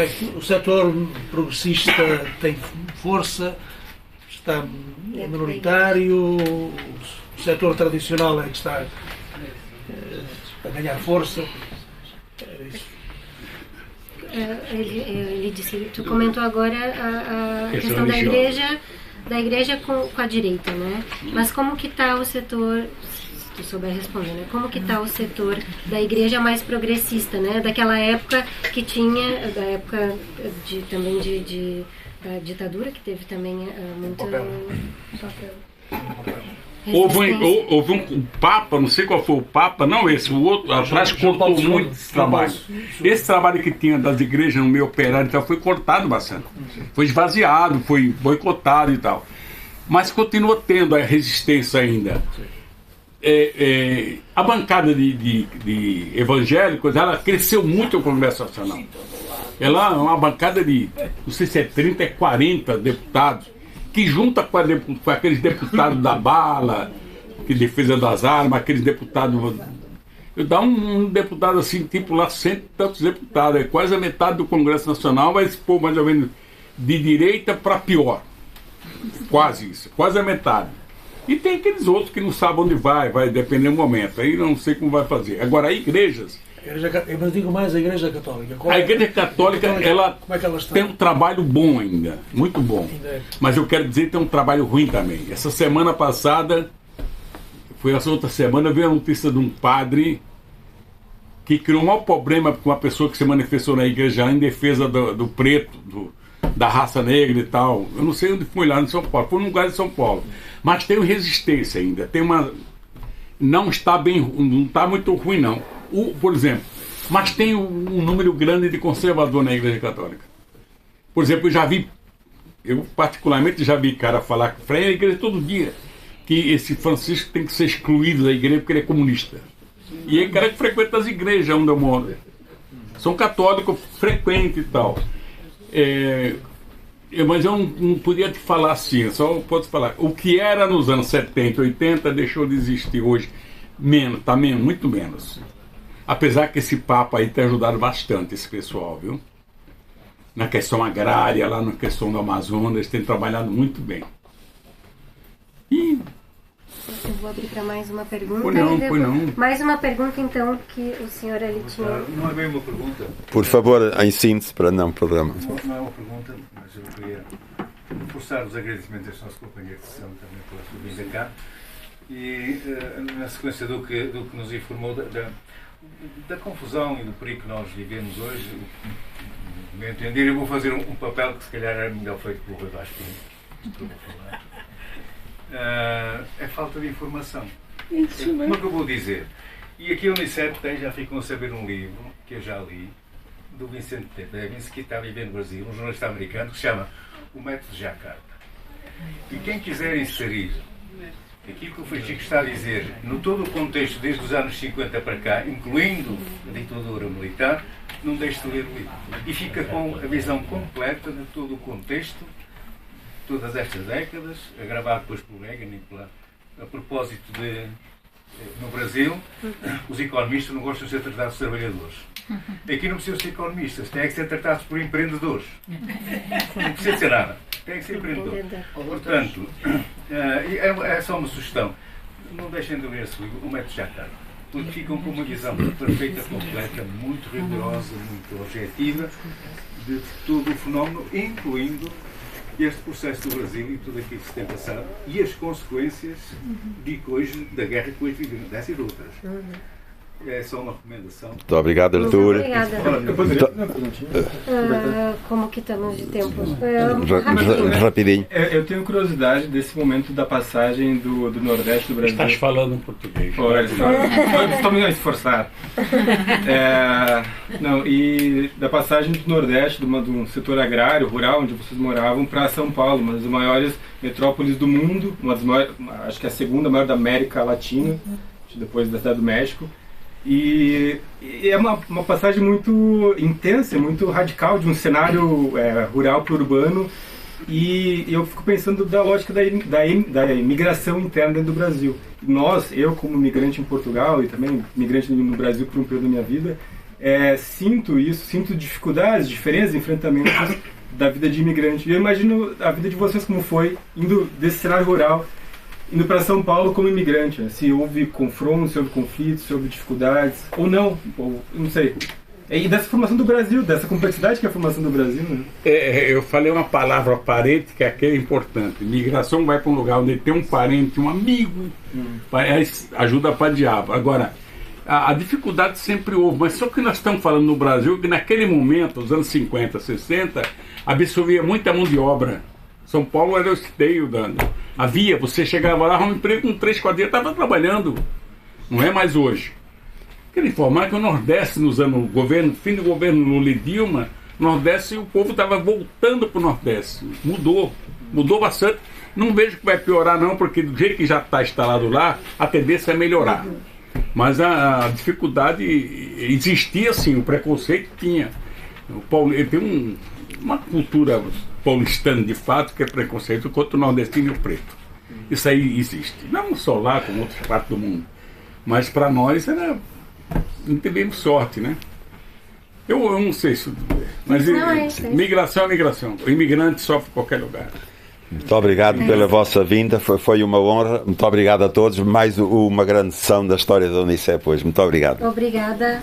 que o setor progressista tem força, está minoritário, o setor tradicional é que está a ganhar força? Ele disse, tu comentou agora a questão da igreja com a direita, né? Mas como que está o setor... tu souber responder, né? Como que está o setor da igreja mais progressista, né? Daquela época que tinha, da época também da ditadura, que teve também muito papel. Houve um Papa, não sei qual foi o Papa, não esse, o outro, atrás cortou muito esse trabalho. Esse trabalho que tinha das igrejas no meio operário e tal, foi cortado bastante. Foi esvaziado, foi boicotado e tal. Mas continua tendo a resistência ainda. A bancada de evangélicos, ela cresceu muito no Congresso Nacional. Ela é uma bancada de, não sei se é 30, é 40 deputados, que junta com aqueles deputados da bala, que defesa das armas, aqueles deputados... Dá um deputado assim, tipo lá, 100 e tantos deputados, é quase a metade do Congresso Nacional, vai se pôr mais ou menos de direita para pior. Quase isso, quase a metade. E tem aqueles outros que não sabem onde vai depender do momento. Aí não sei como vai fazer. Agora, igrejas... Eu digo mais a Igreja Católica. A Igreja Católica, ela tem um trabalho bom ainda, muito bom. Mas eu quero dizer que tem um trabalho ruim também. Essa semana passada, foi essa outra semana, eu vi a notícia de um padre que criou um maior problema com uma pessoa que se manifestou na igreja em defesa do preto, da raça negra e tal. Eu não sei onde foi lá em São Paulo, foi num lugar de São Paulo. Mas tem resistência ainda, tem uma... Não está muito ruim não. Por exemplo, mas tem um número grande de conservador na Igreja Católica. Por exemplo, eu particularmente já vi cara falar que freia a igreja todo dia, que esse Francisco tem que ser excluído da igreja porque ele é comunista. E é cara que frequenta as igrejas onde eu moro. São católicos frequentes e tal. Mas eu não podia te falar assim, só posso falar. O que era nos anos 70, 80 deixou de existir hoje. Menos, tá menos, muito menos. Apesar que esse Papa aí tem ajudado bastante esse pessoal, viu? Na questão agrária, lá na questão do Amazonas, eles têm trabalhado muito bem. E... Eu vou abrir para mais uma pergunta. Pois não. Mais uma pergunta, então, que o senhor ali tinha. Não é bem uma pergunta. Por favor, em síntese, para não programa. Não é uma pergunta, mas eu queria reforçar os agradecimentos aos nossos companheiros de sessão também pela sua vinda cá. E na sequência do que nos informou da confusão e do perigo que nós vivemos hoje, no meu entender, eu vou fazer um papel que se calhar era melhor feito pelo Rui Vasco. É falta de informação. Como é que eu vou dizer? E aqui a Unicef tem, já ficam a saber, um livro que eu já li, do Vicente Tevez, que está a viver no Brasil, um jornalista americano, que se chama O Método Jacarta. E quem quiser inserir aquilo que o Francisco está a dizer, no todo o contexto desde os anos 50 para cá, incluindo a ditadura militar, não deixe de ler o livro. E fica com a visão completa de todo o contexto, todas estas décadas, gravado depois pelo Reagan e a propósito de, no Brasil, os economistas não gostam de ser tratados de trabalhadores. Aqui não precisam ser economistas, têm que ser tratados por empreendedores. Não precisa ser nada, têm que ser empreendedores. Portanto, é só uma sugestão. Não deixem de ler esse livro, O Método Jacarta, porque ficam com uma visão perfeita, completa, muito rigorosa, muito objetiva de todo o fenómeno, incluindo este processo do Brasil e tudo aquilo que se tem passado e as consequências da guerra que hoje vivemos, dessas e de outras. É só uma recomendação. Muito obrigado, Arthur. Como que estamos de tempo? Rapidinho. Eu tenho curiosidade desse momento da passagem do Nordeste do Brasil. Estás falando em português. Estou me esforçado. E da passagem do Nordeste, de um setor agrário, rural, onde vocês moravam, para São Paulo, uma das maiores metrópoles do mundo, uma das maiores, acho que é a segunda maior da América Latina, depois da cidade do México. E é uma passagem muito intensa, muito radical, de um cenário rural para o urbano. E eu fico pensando da lógica da imigração interna dentro do Brasil. Eu como imigrante em Portugal e também imigrante no Brasil por um período da minha vida, sinto dificuldades, diferenças, enfrentamentos da vida de imigrante. E eu imagino a vida de vocês como foi, indo desse cenário rural, indo para São Paulo como imigrante, né? Se houve confrontos, se houve conflitos, se houve dificuldades, ou não sei. E dessa formação do Brasil, dessa complexidade que é a formação do Brasil, né? Eu falei uma palavra parente que aqui é importante. Migração vai para um lugar onde tem um parente, um amigo, ajuda para diabo. Agora, a dificuldade sempre houve, mas só que nós estamos falando no Brasil que naquele momento, os anos 50, 60, absorvia muita mão de obra. São Paulo era o esteio você chegava lá, arrumava um emprego com 3, 4 dias, estava trabalhando. Não é mais hoje. Quero informar que o Nordeste, nos anos fim do governo Lula e Dilma, Nordeste, o povo estava voltando para o Nordeste. Mudou bastante. Não vejo que vai piorar não, porque do jeito que já está instalado lá, a tendência é melhorar. Mas a dificuldade existia sim, o preconceito tinha. Tem uma cultura paulistana de fato que é preconceito contra o nordestino e o preto. Isso aí existe. Não só lá, como em outras partes do mundo. Mas para nós não tivemos sorte, né? Eu não sei se... Mas migração é migração. O imigrante sofre em qualquer lugar. Muito obrigado pela vossa vinda, foi uma honra. Muito obrigado a todos. Mais uma grande sessão da história da Unicef hoje. Muito obrigado. Obrigada.